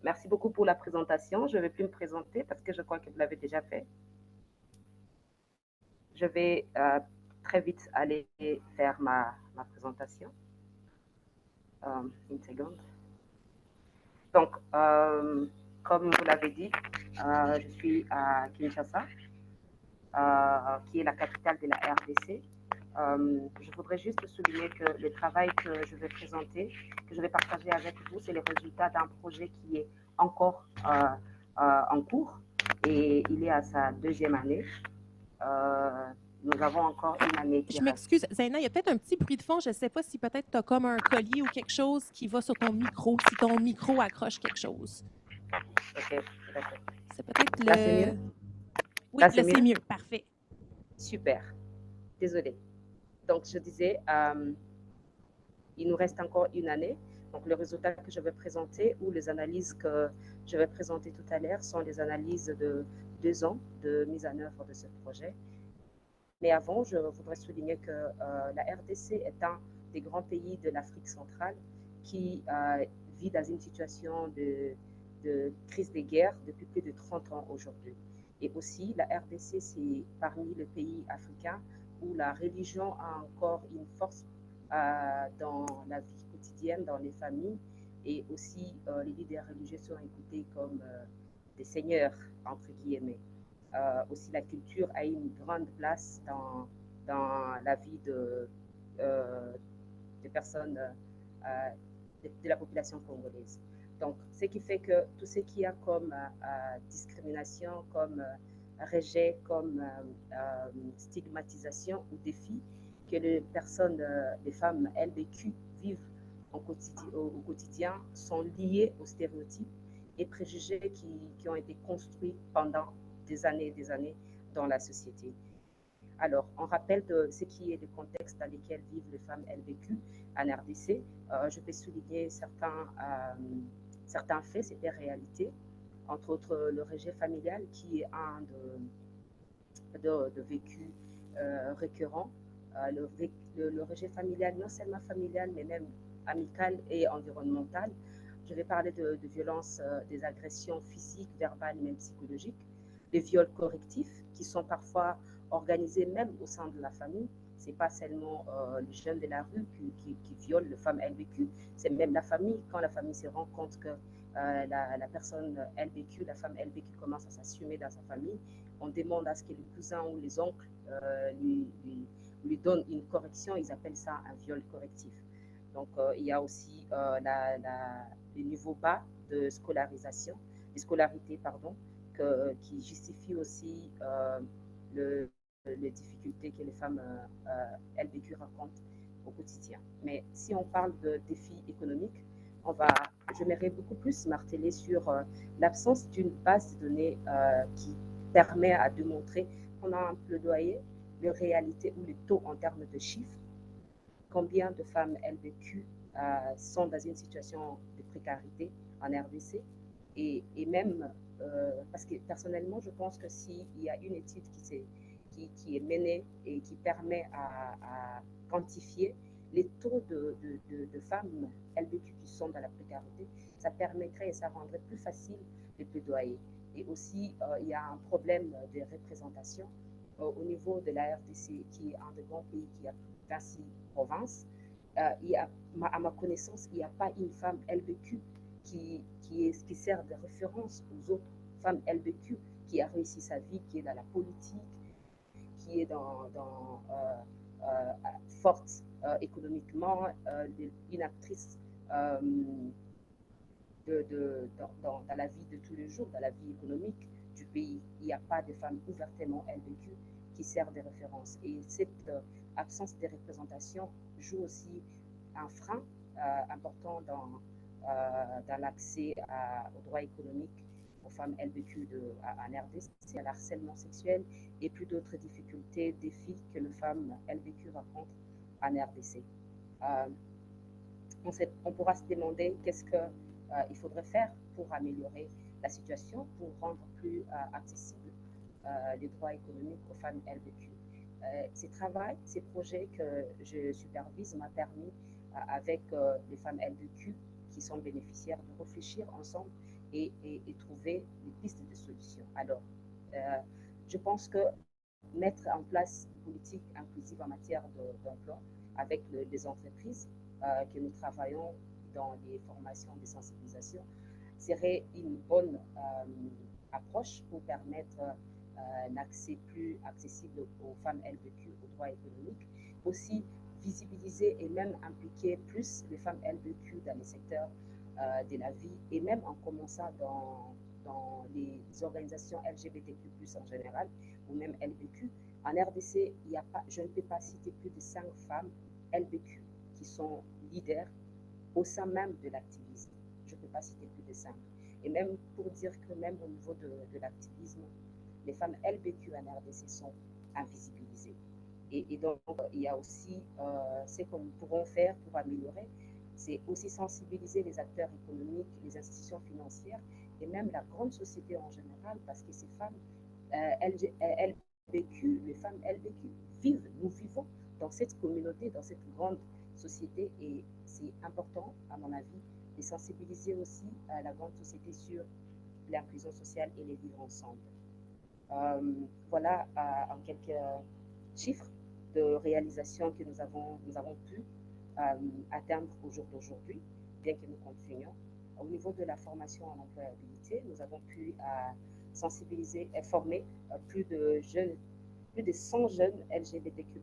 merci beaucoup pour la présentation. Je ne vais plus me présenter parce que je crois que vous l'avez déjà fait. je vais très vite aller faire ma présentation. Une seconde. Donc, comme vous l'avez dit, je suis à Kinshasa, qui est la capitale de la RDC. Je voudrais juste souligner que le travail que je vais présenter, que je vais partager avec vous, c'est le résultat d'un projet qui est encore en cours et il est à sa 2e année. Nous avons encore une année qui Je reste. m'excuse, Zaina, il y a peut-être un petit bruit de fond. Je ne sais pas si peut-être tu as comme un collier ou quelque chose qui va sur ton micro, si ton micro accroche quelque chose. Ok, d'accord. C'est peut-être Là, c'est mieux? Oui, Là, là, c'est c'est mieux? mieux. Parfait. Super. Désolée. Donc, je disais, il nous reste encore une année. Donc, le résultat que je vais présenter ou les analyses que je vais présenter tout à l'heure sont les analyses de 2 ans de mise en œuvre de ce projet. Mais avant, je voudrais souligner que la RDC est un des grands pays de l'Afrique centrale qui vit dans une situation de crise des guerres depuis plus de 30 ans aujourd'hui. Et aussi, la RDC, c'est parmi les pays africains où la religion a encore une force dans la vie quotidienne, dans les familles. Et aussi, les leaders religieux sont écoutés comme des seigneurs, entre guillemets. Aussi, la culture a une grande place dans la vie des personnes de la population congolaise. Donc, ce qui fait que tout ce qu'il y a comme discrimination, comme rejet, comme stigmatisation ou défi que les personnes, les femmes LBQ vivent au quotidien sont liées aux stéréotypes et préjugés qui ont été construits pendant des années dans la société. Alors, on rappelle de ce qui est le contexte dans lequel vivent les femmes LBQ en RDC. Je vais souligner certains faits, c'est des réalités, entre autres le rejet familial qui est un de vécu récurrent. Le rejet familial, non seulement familial, mais même amical et environnemental. Je vais parler de violences, des agressions physiques, verbales et même psychologiques, des viols correctifs qui sont parfois organisés même au sein de la famille. Ce n'est pas seulement les jeunes de la rue qui violent les femmes LBQ, c'est même la famille. Quand la famille se rend compte que la personne LBQ, la femme LBQ commence à s'assumer dans sa famille, on demande à ce que les cousins ou les oncles lui donnent une correction, ils appellent ça un viol correctif. Donc, il y a aussi les niveaux bas de scolarisation, de scolarité, pardon, qui justifient aussi les difficultés que les femmes LBQ rencontrent au quotidien. Mais si on parle de défis économiques, j'aimerais beaucoup plus marteler sur l'absence d'une base de données qui permet à démontrer pendant un plaidoyer les réalités ou les taux en termes de chiffres, combien de femmes LBQ sont dans une situation de précarité en RDC et même parce que personnellement je pense que s'il y a une étude qui est menée et qui permet à quantifier les taux de femmes LBQ qui sont dans la précarité, ça permettrait et ça rendrait plus facile les plaidoyers. Et aussi, il y a un problème de représentation au niveau de la RDC, qui est un des grands pays qui a 26 provinces. À ma connaissance, il n'y a pas une femme LBQ qui sert de référence aux autres femmes LBQ, qui a réussi sa vie, qui est dans la politique, qui est forte économiquement, une actrice dans la vie de tous les jours, dans la vie économique du pays. Il n'y a pas de femmes ouvertement LBQ qui servent de référence. Et cette absence de représentation joue aussi un frein important dans l'accès aux droits économiques aux femmes LBQ en RDC, à l'harcèlement sexuel et plus d'autres difficultés, défis que les femmes LBQ rencontrent en RDC. On pourra se demander qu'est-ce qu'il faudrait faire pour améliorer la situation, pour rendre plus accessibles les droits économiques aux femmes LBQ. Ces projets que je supervise m'a permis, avec les femmes LBQ qui sont bénéficiaires, de réfléchir ensemble et trouver des pistes de solutions. Alors, je pense que mettre en place une politique inclusive en matière d'emploi avec les entreprises que nous travaillons dans les formations de sensibilisation serait une bonne approche pour permettre un accès plus accessible aux femmes LGBTQ aux droits économiques. Aussi, visibiliser et même impliquer plus les femmes LGBTQ dans les secteurs de la vie et même en commençant dans les organisations LGBTQ+, en général, ou même LBQ. En RDC, je ne peux pas citer plus de 5 femmes LBQ qui sont leaders au sein même de l'activisme. Je ne peux pas citer plus de 5. Et même pour dire que même au niveau de l'activisme, les femmes LBQ en RDC sont invisibilisées. Et donc, il y a aussi ce que nous pourrons faire pour améliorer, c'est aussi sensibiliser les acteurs économiques, les institutions financières et même la grande société en général, parce que ces femmes LBQ, les femmes LBQ nous vivons dans cette communauté, dans cette grande société, et c'est important, à mon avis, de sensibiliser aussi la grande société sur l'inclusion sociale et les vivre ensemble. Voilà en quelques chiffres de réalisation que nous avons pu atteindre au jour d'aujourd'hui, bien que nous continuions. Au niveau de la formation en employabilité, nous avons pu sensibiliser et former plus de 100 jeunes LGBTQ+,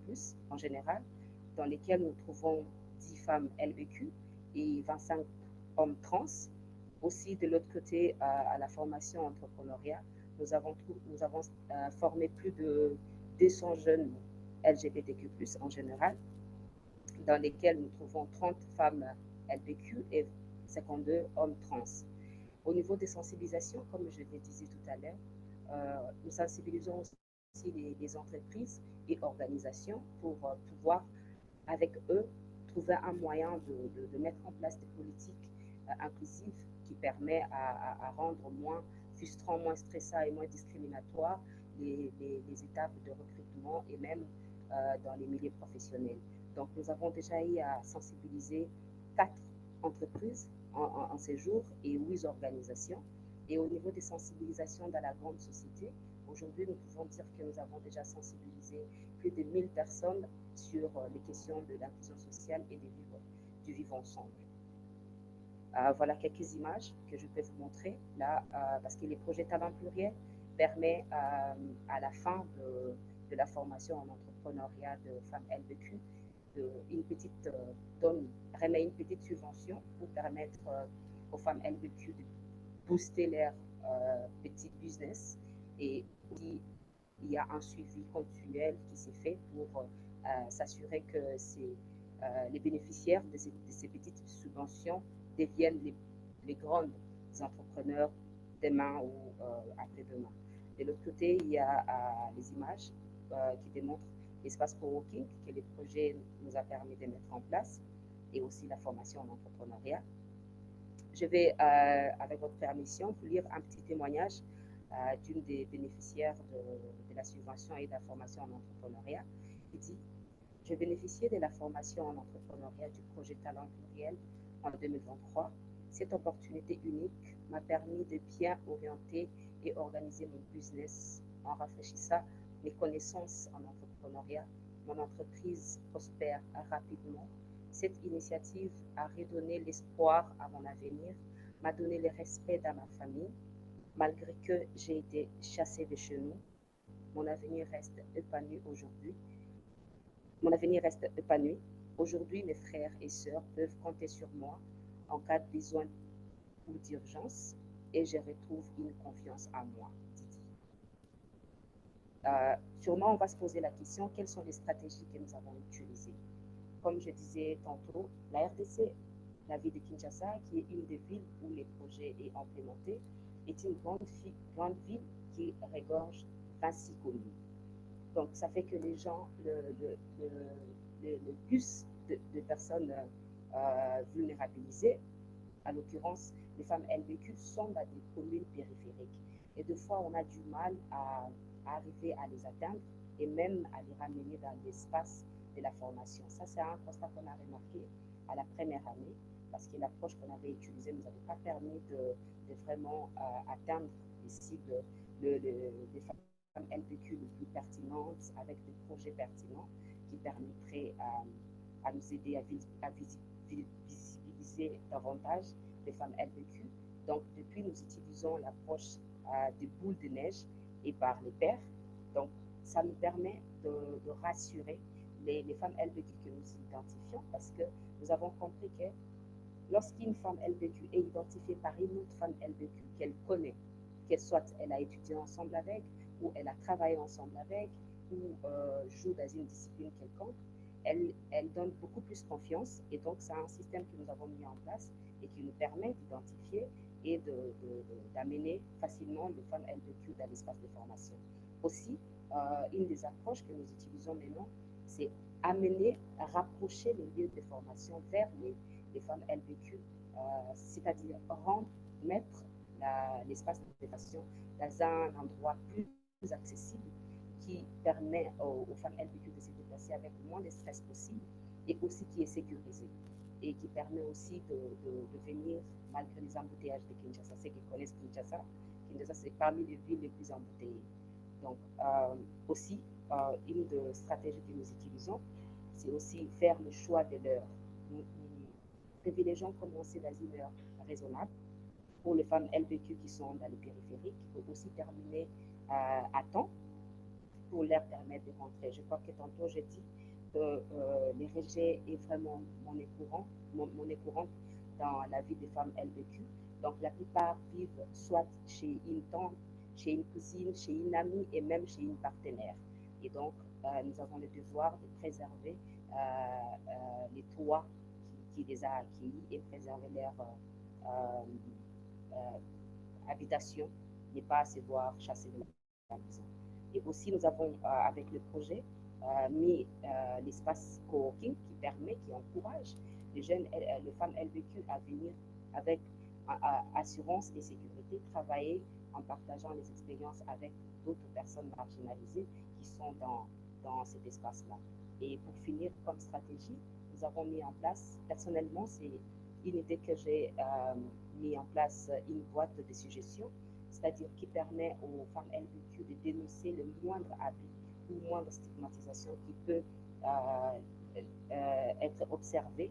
en général, dans lesquels nous trouvons 10 femmes LBQ et 25 hommes trans. Aussi, de l'autre côté, à la formation entrepreneuriat, nous avons formé plus de 200 jeunes LGBTQ+, en général, dans lesquels nous trouvons 30 femmes LBQ et 52 hommes trans. Au niveau des sensibilisations, comme je le disais tout à l'heure, nous sensibilisons aussi les entreprises et organisations pour pouvoir, avec eux, trouver un moyen de mettre en place des politiques inclusives qui permettent à rendre moins frustrant, moins stressant et moins discriminatoire les étapes de recrutement et même dans les milieux professionnels. Donc, nous avons déjà eu à sensibiliser 4 entreprises en ces jours et 8 organisations. Et au niveau des sensibilisations dans la grande société, aujourd'hui, nous pouvons dire que nous avons déjà sensibilisé plus de 1000 personnes sur les questions de l'inclusion sociale et du vivre ensemble. Voilà quelques images que je peux vous montrer là, parce que les projets Talents Pluriels permet à la fin de la formation en entrepreneuriat de femmes LBQ remet une petite subvention pour permettre aux femmes LBQ de booster leur petit business. Et aussi, il y a un suivi continuel qui s'est fait pour s'assurer que les bénéficiaires de ces petites subventions deviennent les grands entrepreneurs demain ou après-demain. De l'autre côté, il y a les images qui démontrent l'espace coworking que le projet nous a permis de mettre en place et aussi la formation en entrepreneuriat. Je vais, avec votre permission, vous lire un petit témoignage d'une des bénéficiaires de la subvention et de la formation en entrepreneuriat qui dit: je bénéficiais de la formation en entrepreneuriat du projet Talents Pluriels en 2023. Cette opportunité unique m'a permis de bien orienter et organiser mon business en rafraîchissant mes connaissances en entrepreneuriat. Mon entreprise prospère rapidement. Cette initiative a redonné l'espoir à mon avenir, m'a donné le respect dans ma famille. Malgré que j'ai été chassée de chez nous, mon avenir reste épanoui aujourd'hui. Mon avenir reste épanoui. Aujourd'hui, mes frères et sœurs peuvent compter sur moi en cas de besoin ou d'urgence et je retrouve une confiance en moi, dit-il. Sûrement, on va se poser la question, quelles sont les stratégies que nous avons utilisées? Comme je disais tantôt, la RDC, la ville de Kinshasa, qui est une des villes où les projets sont implémentés, est une grande ville qui regorge 26 communes. Donc, ça fait que les gens, le plus de personnes vulnérabilisées, en l'occurrence, les femmes LBQ, sont dans des communes périphériques. Et des fois, on a du mal à arriver à les atteindre et même à les ramener dans l'espace de la formation. Ça, c'est un constat qu'on a remarqué à la première année, parce que l'approche qu'on avait utilisée ne nous avait pas permis de vraiment atteindre les cibles des femmes LBQ les plus pertinentes avec des projets pertinents qui permettraient à nous aider à visibiliser davantage les femmes LBQ. Donc, depuis, nous utilisons l'approche des boules de neige et par les pairs. Donc, ça nous permet de rassurer les femmes LBQ que nous identifions parce que nous avons compris que lorsqu'une femme LBQ est identifiée par une autre femme LBQ qu'elle connaît, qu'elle soit elle a étudié ensemble avec, ou elle a travaillé ensemble avec, ou joue dans une discipline quelconque, elle donne beaucoup plus confiance. Et donc, c'est un système que nous avons mis en place et qui nous permet d'identifier et d'amener facilement les femmes LBQ dans l'espace de formation. Aussi, une des approches que nous utilisons maintenant, c'est amener, rapprocher les lieux de formation vers les femmes LBQ, c'est-à-dire mettre l'espace de formation dans un endroit plus accessible qui permet aux femmes LBQ de se déplacer avec le moins de stress possible et aussi qui est sécurisé et qui permet aussi de venir malgré les embouteillages de Kinshasa. Ceux qui connaissent Kinshasa, c'est parmi les villes les plus embouteillées. Donc, aussi, une des stratégies que nous utilisons, c'est aussi faire le choix de l'heure. Nous privilégions commencer dans une heure raisonnable pour les femmes LBQ qui sont dans les périphériques, qui peuvent aussi terminer à temps pour leur permettre de rentrer. Je crois que tantôt j'ai dit que les rejets est vraiment monnaie courante dans la vie des femmes LBQ. Donc la plupart vivent soit chez une tante, chez une cousine, chez une amie et même chez une partenaire. Et donc nous avons le devoir de préserver les toits qui les a accueillis et préserver leur habitation, ne pas se voir chasser de la maison. Et aussi, nous avons, avec le projet, mis l'espace coworking qui encourage les jeunes, les femmes LBQ à venir avec assurance et sécurité, travailler en partageant les expériences avec d'autres personnes marginalisées qui sont dans cet espace-là. Et pour finir, comme stratégie, nous avons mis en place, personnellement, c'est une idée que j'ai mis en place, une boîte de suggestions, c'est-à-dire qui permet aux femmes LBQ de dénoncer le moindre abus ou moindre stigmatisation qui peut être observée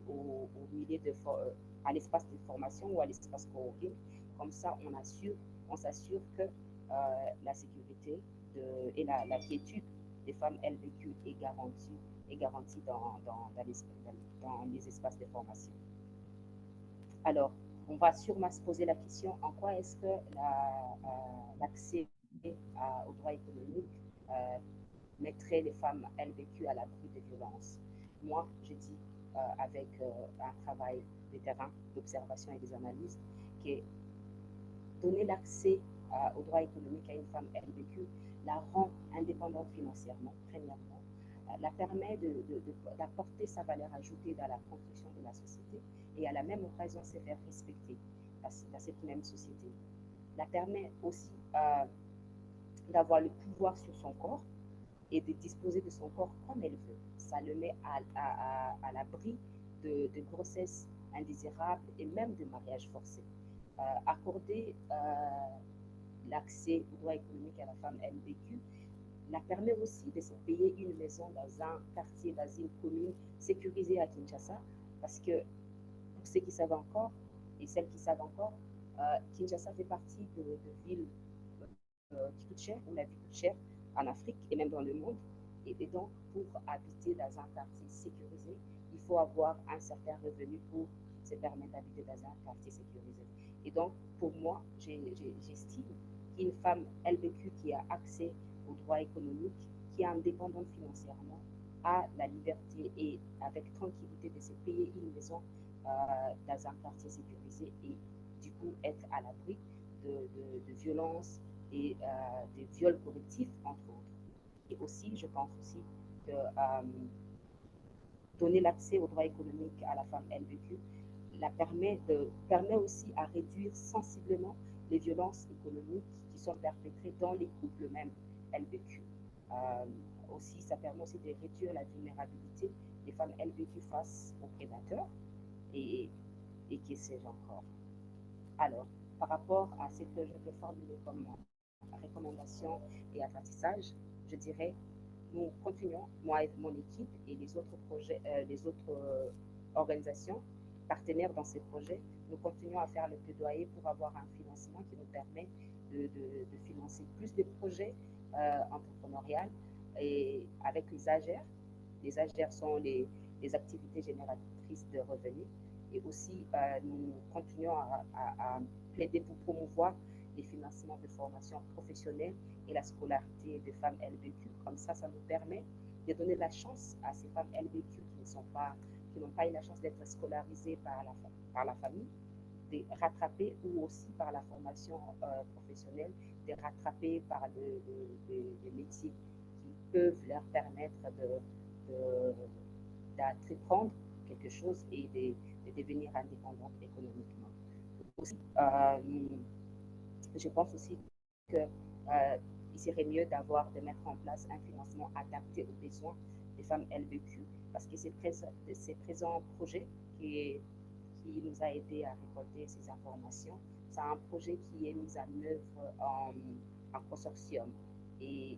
au milieu à l'espace de formation ou à l'espace coworking. Comme ça, on s'assure que la sécurité et la quiétude des femmes LBQ est garantie dans les espaces de formation. Alors, on va sûrement se poser la question en quoi est-ce que l'accès aux droits économiques mettrait les femmes LBQ à l'abri de violences. Moi, je dis avec un travail de terrain, d'observation et des analyses, que donner l'accès aux droits économiques à une femme LBQ la rend indépendante financièrement, premièrement, la permet d'apporter sa valeur ajoutée dans la construction de la société et à la même occasion se faire respecter dans cette même société. La permet aussi d'avoir le pouvoir sur son corps et de disposer de son corps comme elle veut. Ça le met à l'abri de grossesses indésirables et même de mariages forcés. Accorder l'accès aux droits économiques à la femme LBQ la permet aussi de se payer une maison dans un quartier, dans une commune sécurisée à Kinshasa, parce que pour ceux qui savent encore et celles qui savent encore, Kinshasa fait partie de villes qui coûtent cher, où la vie coûte cher en Afrique et même dans le monde. Et donc, pour habiter dans un quartier sécurisé, il faut avoir un certain revenu pour se permettre d'habiter dans un quartier sécurisé. Et donc, pour moi, j'estime qu'une femme LBQ qui a accès aux droits économiques, qui est indépendante financièrement, a la liberté et avec tranquillité de se payer une maison dans un quartier sécurisé et du coup être à l'abri de violences et de viols collectifs, entre autres. Et aussi, je pense aussi que donner l'accès aux droits économiques à la femme LBQ permet aussi à réduire sensiblement les violences économiques qui sont perpétrées dans les couples même LBQ. Aussi, ça permet aussi de réduire la vulnérabilité des femmes LBQ face aux prédateurs et qui sais-je encore. Alors, par rapport à ce que je peux formuler comme recommandations et apprentissages, je dirais, nous continuons, moi et mon équipe et les autres projets, les autres organisations partenaires dans ces projets, nous continuons à faire le plaidoyer pour avoir un financement qui nous permet de financer plus de projets entrepreneuriales et avec les AGR. Les AGR sont les activités génératrices de revenus et aussi nous continuons à plaider pour promouvoir les financements de formation professionnelle et la scolarité des femmes LBQ. Comme ça nous permet de donner la chance à ces femmes LBQ qui n'ont pas eu la chance d'être scolarisées par la famille, de rattraper ou aussi par la formation professionnelle, de rattraper par des métiers qui peuvent leur permettre d'entreprendre quelque chose et de devenir indépendantes économiquement. Aussi, je pense aussi qu'il serait mieux de mettre en place un financement adapté aux besoins des femmes LBQ, parce que ce présent projet qui nous a aidé à récolter ces informations, c'est un projet qui est mis en œuvre en consortium. Et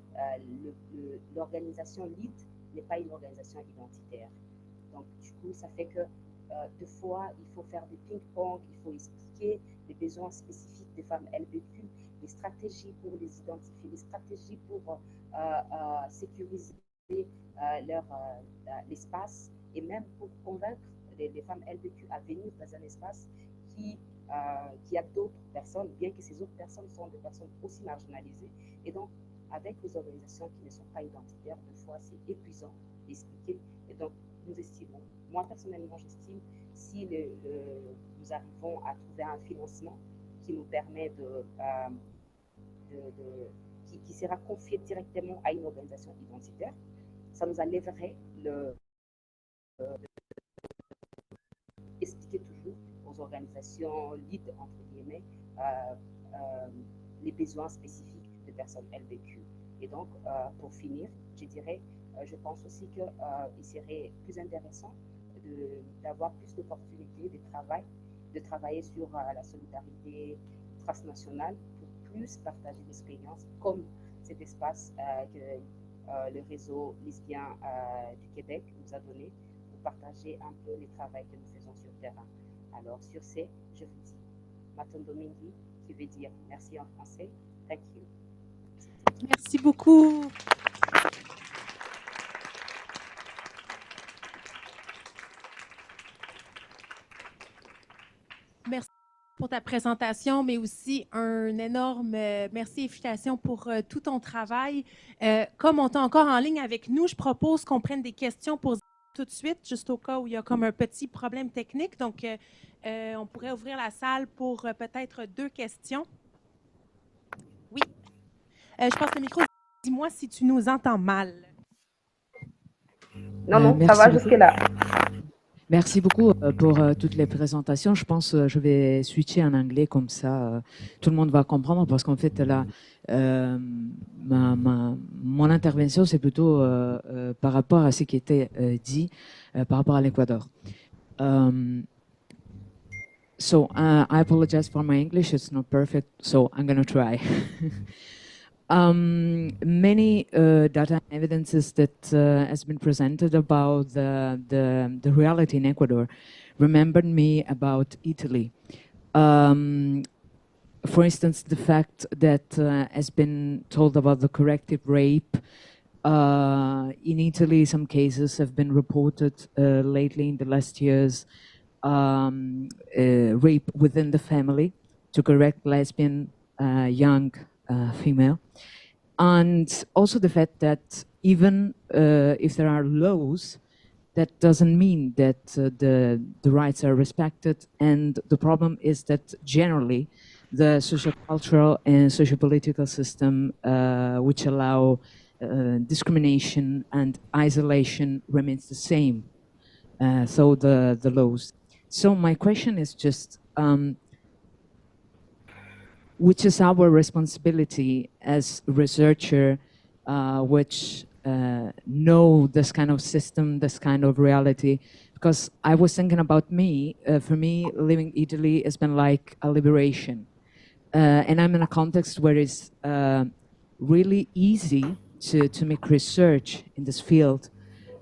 l'organisation LEAD n'est pas une organisation identitaire. Donc, du coup, ça fait que deux fois, il faut faire des ping-pong, il faut expliquer les besoins spécifiques des femmes LBQ, les stratégies pour les identifier, les stratégies pour sécuriser l'espace et même pour convaincre les femmes LBQ à venir dans un espace qui a d'autres personnes, bien que ces autres personnes sont des personnes aussi marginalisées. Et donc, avec les organisations qui ne sont pas identitaires, deux fois, c'est épuisant d'expliquer. Et donc, nous estimons, moi personnellement, j'estime, si nous arrivons à trouver un financement qui nous permet qui sera confié directement à une organisation identitaire, ça nous enlèverait expliquer toujours aux organisations lead, entre guillemets, les besoins spécifiques des personnes LBQ. Et donc, pour finir, je dirais, je pense aussi qu'il serait plus intéressant d'avoir plus d'opportunités de travailler sur la solidarité transnationale pour plus partager l'expérience, comme cet espace que le réseau lesbien du Québec nous a donné pour partager un peu les travaux que nous faisons sur le terrain. Alors, sur ce, je vous dis Matondomingui, qui veut dire merci en français. Thank you. Merci beaucoup. Merci pour ta présentation, mais aussi un énorme merci et félicitations pour tout ton travail. Comme on est encore en ligne avec nous, je propose qu'on prenne des questions pour tout de suite, juste au cas où il y a comme un petit problème technique. Donc, on pourrait ouvrir la salle pour peut-être 2 questions. Oui. Je passe le micro. Dis-moi si tu nous entends mal. Non, ça va jusque-là. Merci beaucoup pour toutes les présentations. Je pense que je vais switcher en anglais, comme ça tout le monde va comprendre, parce qu'en fait, là, mon intervention, c'est plutôt par rapport à ce qui était dit par rapport à l'Équateur. So I apologize for my English, it's not perfect, so I'm going to try. Many data and evidences that has been presented about the reality in Ecuador remembered me about Italy. For instance, the fact that has been told about the corrective rape. In Italy, some cases have been reported lately in the last years, rape within the family to correct lesbian young female. And also the fact that even if there are laws, that doesn't mean that the rights are respected. And the problem is that generally the sociocultural and sociopolitical system which allow discrimination and isolation remains the same. So the laws. So my question is just, which is our responsibility as researcher, which know this kind of system, this kind of reality? Because I was thinking about me. For me, living Italy has been like a liberation. and I'm in a context where it's really easy to make research in this field.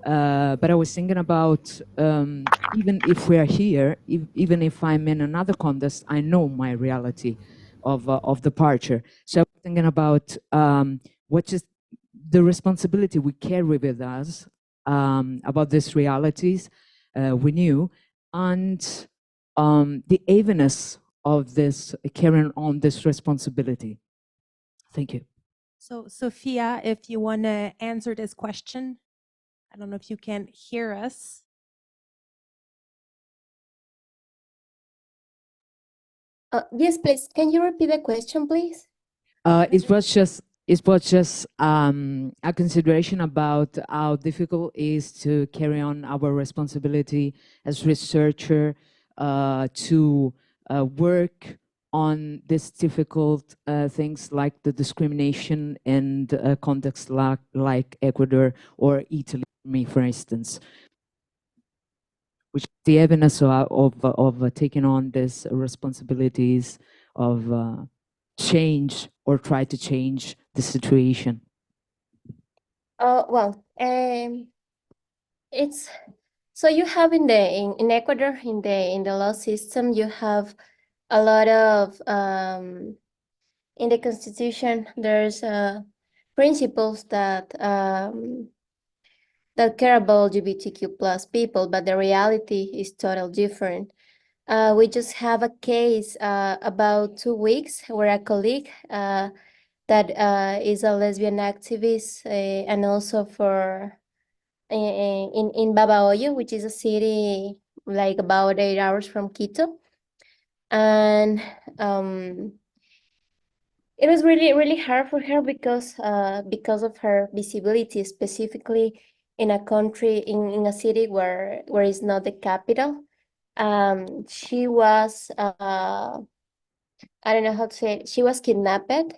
But I was thinking about even if we are here, even if I'm in another context, I know my reality of departure. So I was thinking about what is the responsibility we carry with us about these realities we knew, and the heaviness of this carrying on this responsibility. Thank you. So, Sophia, if you want to answer this question, I don't know if you can hear us. Yes, please. Can you repeat the question, please? It was just a consideration about how difficult it is to carry on our responsibility as researcher to work on these difficult things like the discrimination in contexts like Ecuador or Italy, for instance, which is the evidence of taking on these responsibilities of change or try to change the situation. Well, it's so you have in Ecuador in the law system you have a lot of in the constitution there's principles that that care about LGBTQ plus people, but the reality is totally different. We just have a case about 2 weeks where a colleague that is a lesbian activist and also for in Babahoyo, which is a city like about 8 hours from Quito. And it was really hard for her because of her visibility, specifically in a country in a city where it's not the capital. She was I don't know how to say it. She was kidnapped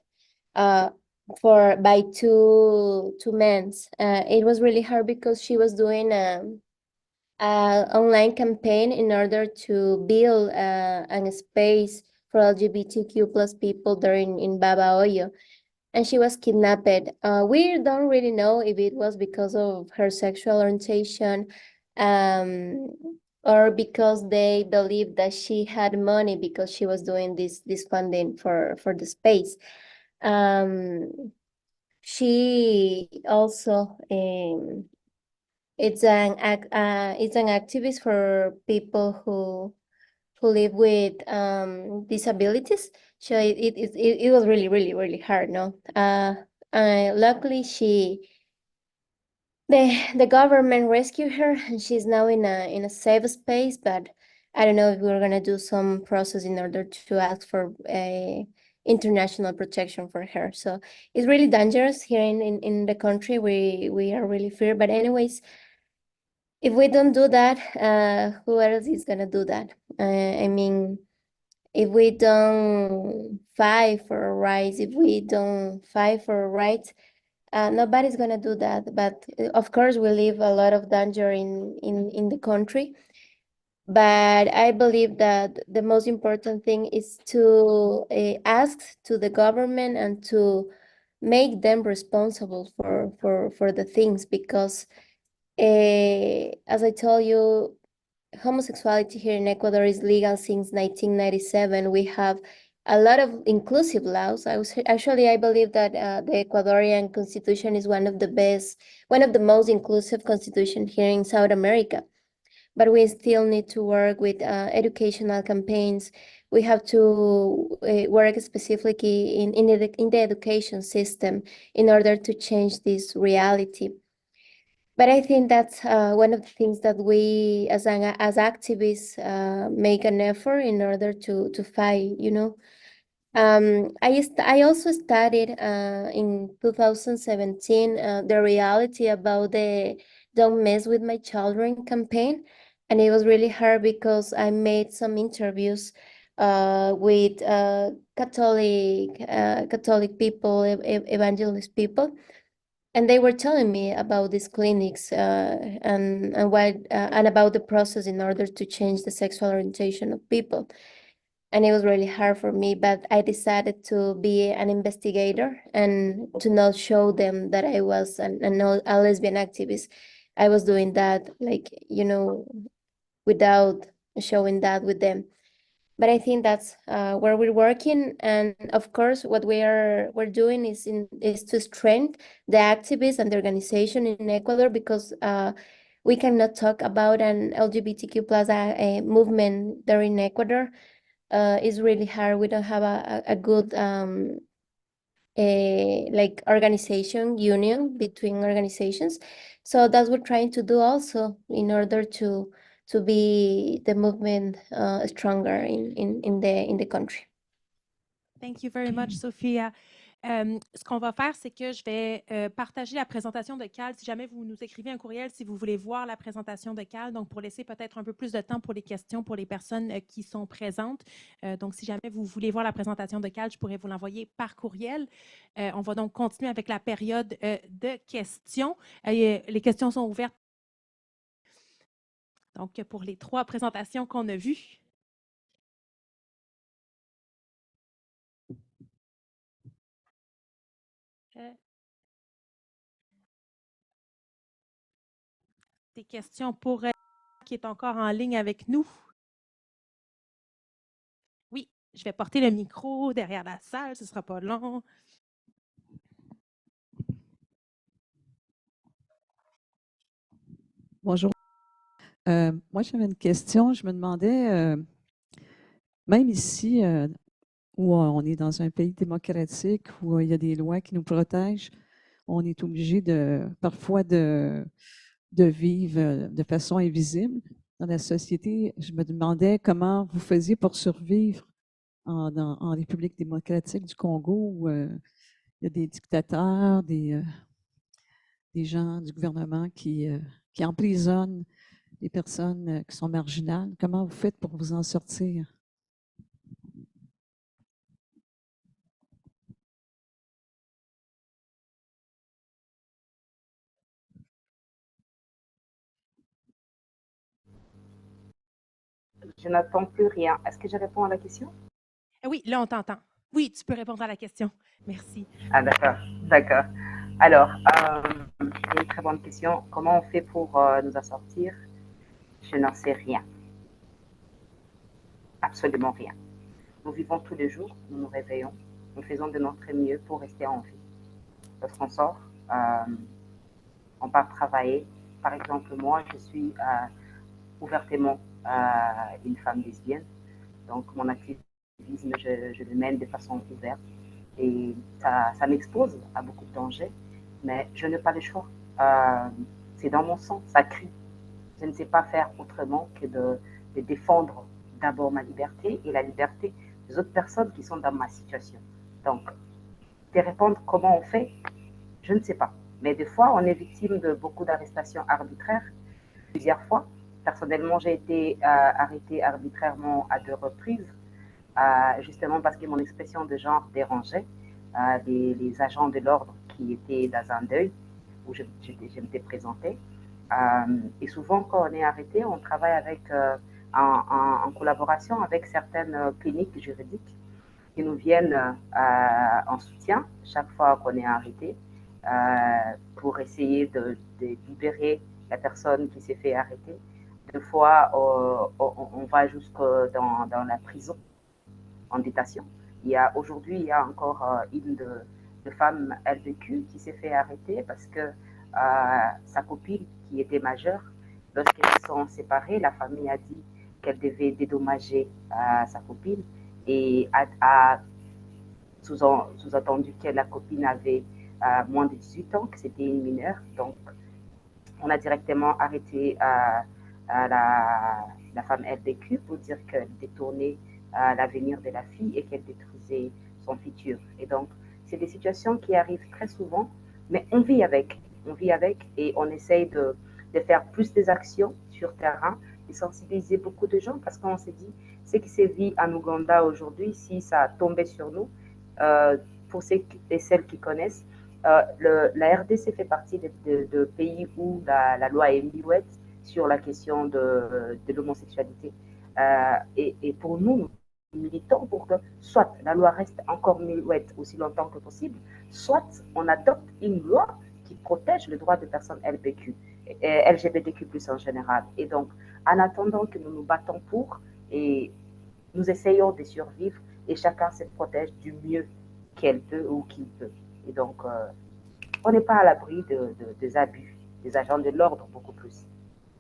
for by two men. It was really hard because she was doing a online campaign in order to build a space for LGBTQ plus people there in Babahoyo, and she was kidnapped. We don't really know if it was because of her sexual orientation, or because they believed that she had money because she was doing this funding for the space. She also it's an activist for people who live with disabilities. So it was really hard, no? Luckily the government rescued her and she's now in a safe space, but I don't know if we're gonna do some process in order to ask for a international protection for her. So it's really dangerous here in the country. We are really fear. But anyways, if we don't do that, who else is gonna do that? I mean, if we don't fight for rights, if we don't fight for rights, nobody's gonna do that. But of course, we live a lot of danger in the country. But I believe that the most important thing is to ask to the government and to make them responsible for the things, because as I told you, homosexuality here in Ecuador is legal since 1997. We have a lot of inclusive laws. I believe that the Ecuadorian constitution is one of the most inclusive constitution here in South America. But we still need to work with educational campaigns. We have to work specifically in the education system in order to change this reality. But I think that's one of the things that we, as activists, make an effort in order to fight. I also studied in 2017 the reality about the "Don't Mess with My Children" campaign, and it was really hard because I made some interviews with Catholic people, evangelist people. And they were telling me about these clinics and about the process in order to change the sexual orientation of people. and it was really hard for me, but I decided to be an investigator and to not show them that I was a lesbian activist. I was doing that, like, without showing that with them. But I think that's where we're working, and of course, what we're doing is to strengthen the activists and the organization in Ecuador, because we cannot talk about an LGBTQ plus movement there in Ecuador. It's really hard. We don't have a good like organization union between organizations. So that's what we're trying to do also in order to be the movement stronger in the country. Thank you very much, Sophia. Ce qu'on va faire, c'est que je vais partager la présentation de Cal. Si jamais vous nous écrivez un courriel, si vous voulez voir la présentation de Cal, donc pour laisser peut-être un peu plus de temps pour les questions pour les personnes qui sont présentes. Donc, si jamais vous voulez voir la présentation de Cal, je pourrais vous l'envoyer par courriel. On va donc continuer avec la période de questions. Les questions sont ouvertes. Donc, pour les 3 présentations qu'on a vues. Des questions pour qui est encore en ligne avec nous. Oui, je vais porter le micro derrière la salle, ce ne sera pas long. Bonjour. Moi, j'avais une question. Je me demandais, même ici, où on est dans un pays démocratique, où il y a des lois qui nous protègent, on est obligé parfois de vivre de façon invisible dans la société. Je me demandais comment vous faisiez pour survivre en République démocratique du Congo, où il y a des dictateurs, des gens du gouvernement qui emprisonnent des personnes qui sont marginales. Comment vous faites pour vous en sortir? Je n'attends plus rien. Est-ce que je réponds à la question? Oui, là, on t'entend. Oui, tu peux répondre à la question. Merci. Ah, d'accord, d'accord. Alors, une très bonne question. Comment on fait pour nous en sortir? Je n'en sais rien. Absolument rien. Nous vivons tous les jours, nous nous réveillons, nous faisons de notre mieux pour rester en vie. Lorsqu'on sort, on part travailler. Par exemple, moi, je suis ouvertement une femme lesbienne. Donc, mon activisme, je le mène de façon ouverte. Et ça m'expose à beaucoup de dangers, mais je n'ai pas le choix. C'est dans mon sang, ça crie. Je ne sais pas faire autrement que de défendre d'abord ma liberté et la liberté des autres personnes qui sont dans ma situation. Donc, te répondre comment on fait, je ne sais pas. Mais des fois, on est victime de beaucoup d'arrestations arbitraires, plusieurs fois. Personnellement, j'ai été arrêtée arbitrairement à 2 reprises, justement parce que mon expression de genre dérangeait les agents de l'ordre qui étaient dans un deuil où je m'étais présentée. Et souvent, quand on est arrêté, on travaille avec, en collaboration avec certaines cliniques juridiques qui nous viennent en soutien chaque fois qu'on est arrêté pour essayer de libérer la personne qui s'est fait arrêter. Des fois, on va jusque dans la prison en détention. Aujourd'hui, il y a encore une de femme LBQ qui s'est fait arrêter parce que sa copine, qui était majeure, lorsqu'ils sont séparés, la famille a dit qu'elle devait dédommager sa copine et a sous-entendu que la copine avait moins de 18 ans, que c'était une mineure. Donc, on a directement arrêté la femme LBQ pour dire qu'elle détournait l'avenir de la fille et qu'elle détruisait son futur. Et donc, c'est des situations qui arrivent très souvent, mais on vit avec. On vit avec et on essaye de faire plus des actions sur terrain et sensibiliser beaucoup de gens parce qu'on s'est dit, ce qui se vit en Ouganda aujourd'hui, si ça tombait sur nous, pour ceux et celles qui connaissent, la RDC fait partie de pays où la loi est muette sur la question de l'homosexualité. Et pour nous, militons pour que soit la loi reste encore muette aussi longtemps que possible, soit on adopte une loi qui protège le droit des personnes LBQ, LGBTQ+, en général. Et donc, en attendant que nous nous battons pour, et nous essayons de survivre, et chacun se protège du mieux qu'elle peut ou qu'il peut. Et donc, on n'est pas à l'abri des abus des agents de l'ordre, beaucoup plus.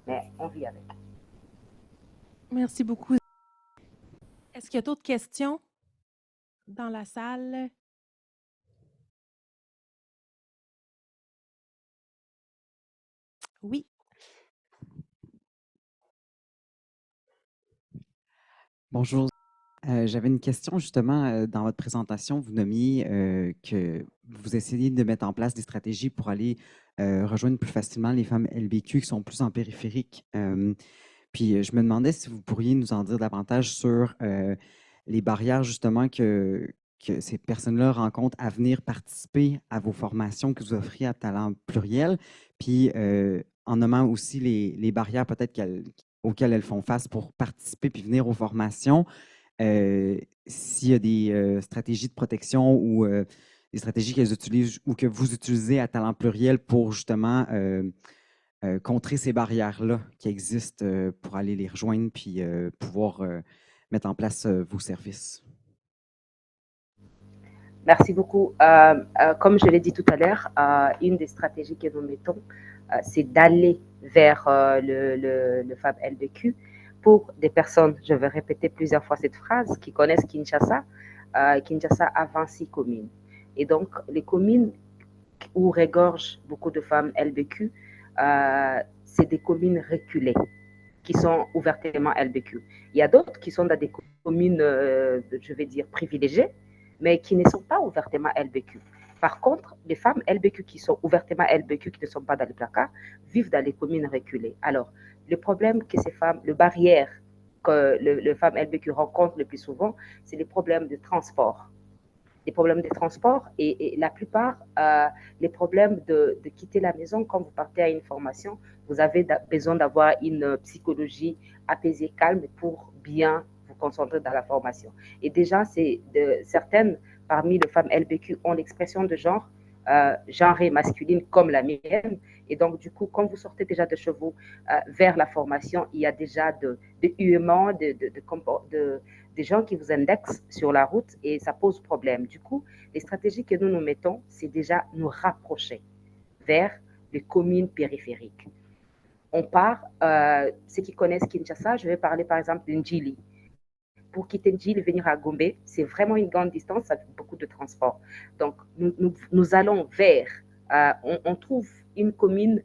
Mais on vit avec. Merci beaucoup. Est-ce qu'il y a d'autres questions dans la salle? Oui. Bonjour. J'avais une question justement. Dans votre présentation, vous nommiez que vous essayez de mettre en place des stratégies pour aller rejoindre plus facilement les femmes LBQ qui sont plus en périphérique. Puis je me demandais si vous pourriez nous en dire davantage sur les barrières justement que ces personnes-là rencontrent à venir participer à vos formations que vous offrez à Talent Pluriel, puis en nommant aussi les barrières peut-être auxquelles elles font face pour participer puis venir aux formations. S'il y a des stratégies de protection ou des stratégies qu'elles utilisent ou que vous utilisez à Talent Pluriel pour justement contrer ces barrières-là qui existent pour aller les rejoindre puis pouvoir mettre en place vos services. Merci beaucoup. Comme je l'ai dit tout à l'heure, une des stratégies que nous mettons, c'est d'aller vers le FAB LBQ pour des personnes, je vais répéter plusieurs fois cette phrase, qui connaissent Kinshasa. Kinshasa a 26 communes. Et donc, les communes où regorgent beaucoup de femmes LBQ, c'est des communes reculées qui sont ouvertement LBQ. Il y a d'autres qui sont dans des communes, je vais dire, privilégiées, mais qui ne sont pas ouvertement LBQ. Par contre, les femmes LBQ qui sont ouvertement LBQ, qui ne sont pas dans les placards, vivent dans les communes reculées. Alors, le problème que ces femmes, le barrière que les femmes LBQ rencontrent le plus souvent, c'est les problèmes de transport. Les problèmes de transport et la plupart, les problèmes de quitter la maison quand vous partez à une formation, vous avez besoin d'avoir une psychologie apaisée, calme pour bien vous concentrer dans la formation. Et déjà, certaines parmi les femmes LBQ ont l'expression de genre, genrée masculine comme la mienne. Et donc, du coup, quand vous sortez déjà de chez vous vers la formation, il y a déjà de huements, des gens qui vous indexent sur la route et ça pose problème. Du coup, les stratégies que nous mettons, c'est déjà nous rapprocher vers les communes périphériques. On part, ceux qui connaissent Kinshasa, je vais parler par exemple d'Ndjili. Pour quitter Ndjili et venir à Gombe, c'est vraiment une grande distance, ça fait beaucoup de transport. Donc, nous allons vers, on trouve une commune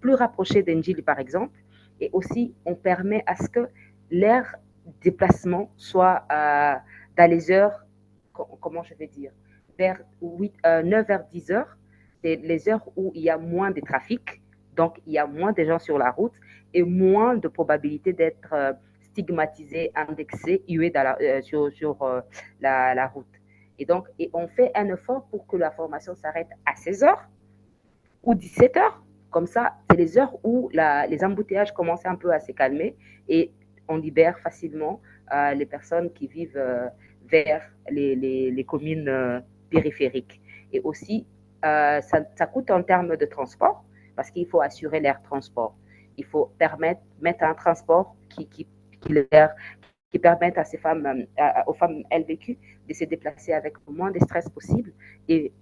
plus rapprochée d'Ndjili par exemple, et aussi on permet à ce que l'air déplacement soit dans les heures, comment je vais dire, vers 9h, 10h, c'est les heures où il y a moins de trafic, donc il y a moins de gens sur la route et moins de probabilité d'être stigmatisé, indexé, hué sur la route. Et donc, on fait un effort pour que la formation s'arrête à 16h ou 17h. Comme ça, c'est les heures où les embouteillages commencent un peu à se calmer et on libère facilement les personnes qui vivent vers les communes périphériques. Et aussi, ça coûte en termes de transport parce qu'il faut assurer leur transport. Il faut mettre un transport qui permette à ces femmes, aux femmes LBQ de se déplacer avec le moins de stress possible et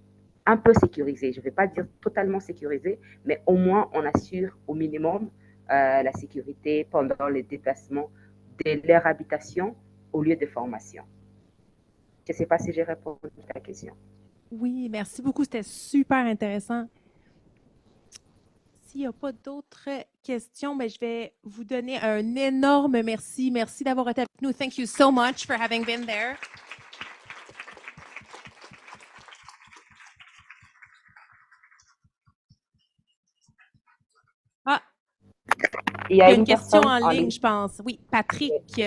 un peu sécurisé. Je ne vais pas dire totalement sécurisé, mais au moins on assure au minimum la sécurité pendant les déplacements de leur habitation au lieu de formation. Je ne sais pas si j'ai répondu à ta question. Oui, merci beaucoup. C'était super intéressant. S'il n'y a pas d'autres questions, mais je vais vous donner un énorme merci. Merci d'avoir été avec nous. Thank you so much for having been there. Ah, il y a une question en ligne, je pense. Oui, Patrick.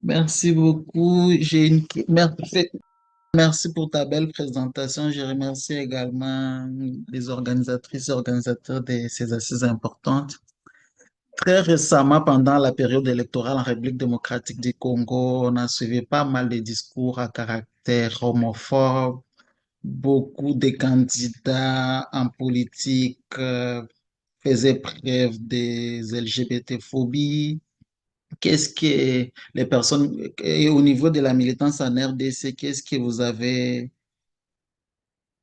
Merci beaucoup. Merci pour ta belle présentation. Je remercie également les organisatrices et organisateurs de ces assises importantes. Très récemment, pendant la période électorale en République démocratique du Congo, on a suivi pas mal de discours à caractère homophobe. Beaucoup de candidats en politique faisaient preuve des LGBT-phobies. Qu'est-ce que les personnes, et au niveau de la militance en RDC, qu'est-ce que vous avez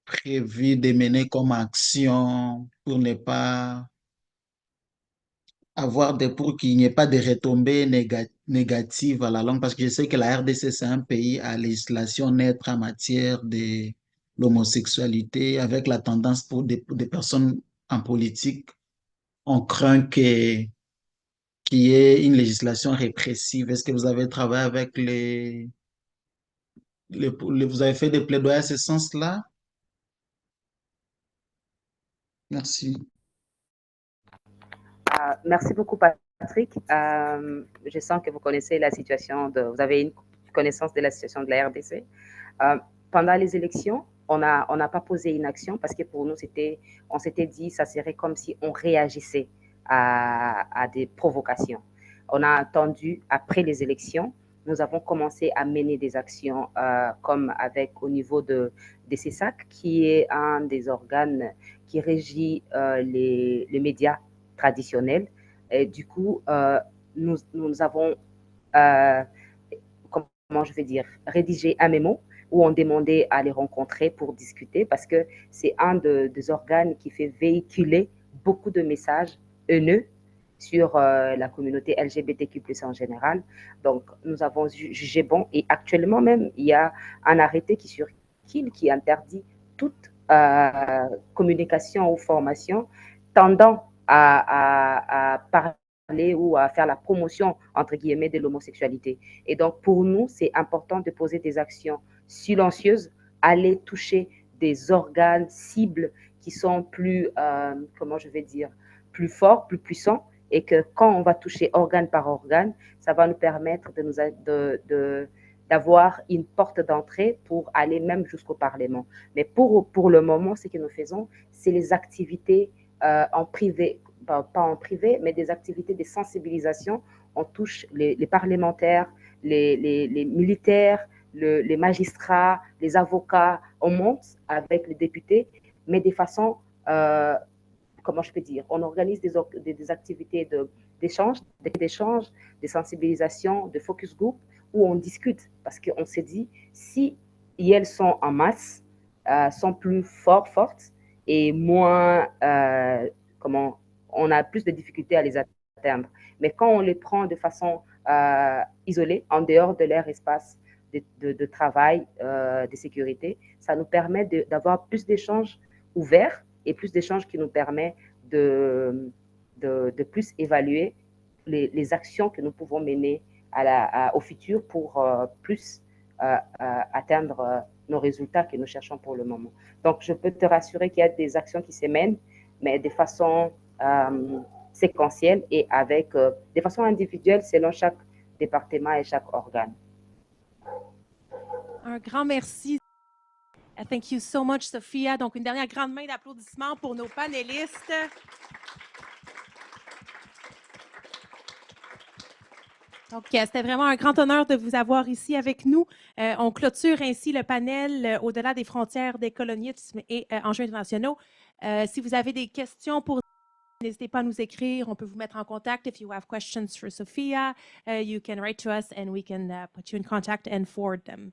prévu de mener comme action pour ne pas pour qu'il n'y ait pas de retombées négatives à la longue? Parce que je sais que la RDC, c'est un pays à législation neutre en matière de l'homosexualité, avec la tendance pour des personnes en politique, on craint qu'il y ait une législation répressive. Est-ce que vous avez travaillé avec vous avez fait des plaidoyers à ce sens-là? Merci. Merci beaucoup, Patrick. Je sens que vous connaissez la situation vous avez une connaissance de la situation de la RDC. Pendant les élections, on n'a pas posé une action parce que pour nous, on s'était dit ça serait comme si on réagissait à des provocations. On a attendu après les élections. Nous avons commencé à mener des actions comme au niveau de CESAC, qui est un des organes qui régit les médias traditionnels. Et du coup, nous avons, comment je vais dire, rédigé un mémo où on demandait à les rencontrer pour discuter parce que c'est un des organes qui fait véhiculer beaucoup de messages haineux sur la communauté LGBTQ+ en général. Donc, nous avons jugé bon et actuellement même, il y a un arrêté qui circule qui interdit toute communication ou formation tendant à parler ou à faire la promotion, entre guillemets, de l'homosexualité. Et donc, pour nous, c'est important de poser des actions silencieuses, aller toucher des organes cibles qui sont plus, comment je vais dire, plus forts, plus puissants, et que quand on va toucher organe par organe, ça va nous permettre d'avoir une porte d'entrée pour aller même jusqu'au Parlement. Mais pour le moment, ce que nous faisons, c'est les activités en privé, pas en privé, mais des activités de sensibilisation. On touche les parlementaires, les militaires, les magistrats, les avocats. On monte avec les députés, mais de façon, comment je peux dire, on organise des activités d'échange, de sensibilisation, de focus group, où on discute, parce qu'on s'est dit, si elles sont en masse, sont plus fortes, et moins, comment, on a plus de difficultés à les atteindre. Mais quand on les prend de façon isolée, en dehors de leur espace de travail, de sécurité, ça nous permet d'avoir plus d'échanges ouverts et plus d'échanges qui nous permet de plus évaluer les actions que nous pouvons mener au futur pour plus atteindre nos résultats que nous cherchons pour le moment. Donc, je peux te rassurer qu'il y a des actions qui se mènent, mais de façon séquentielle et de façon individuelle selon chaque département et chaque organe. Un grand merci. Thank you so much, Sophia. Donc, une dernière grande main d'applaudissements pour nos panélistes. Donc, c'était vraiment un grand honneur de vous avoir ici avec nous. On clôture ainsi le panel au-delà des frontières des colonialismes et enjeux internationaux. Si vous avez des questions pour n'hésitez pas à nous écrire. On peut vous mettre en contact. If you have questions for Sophia, you can write to us and we can put you in contact and forward them.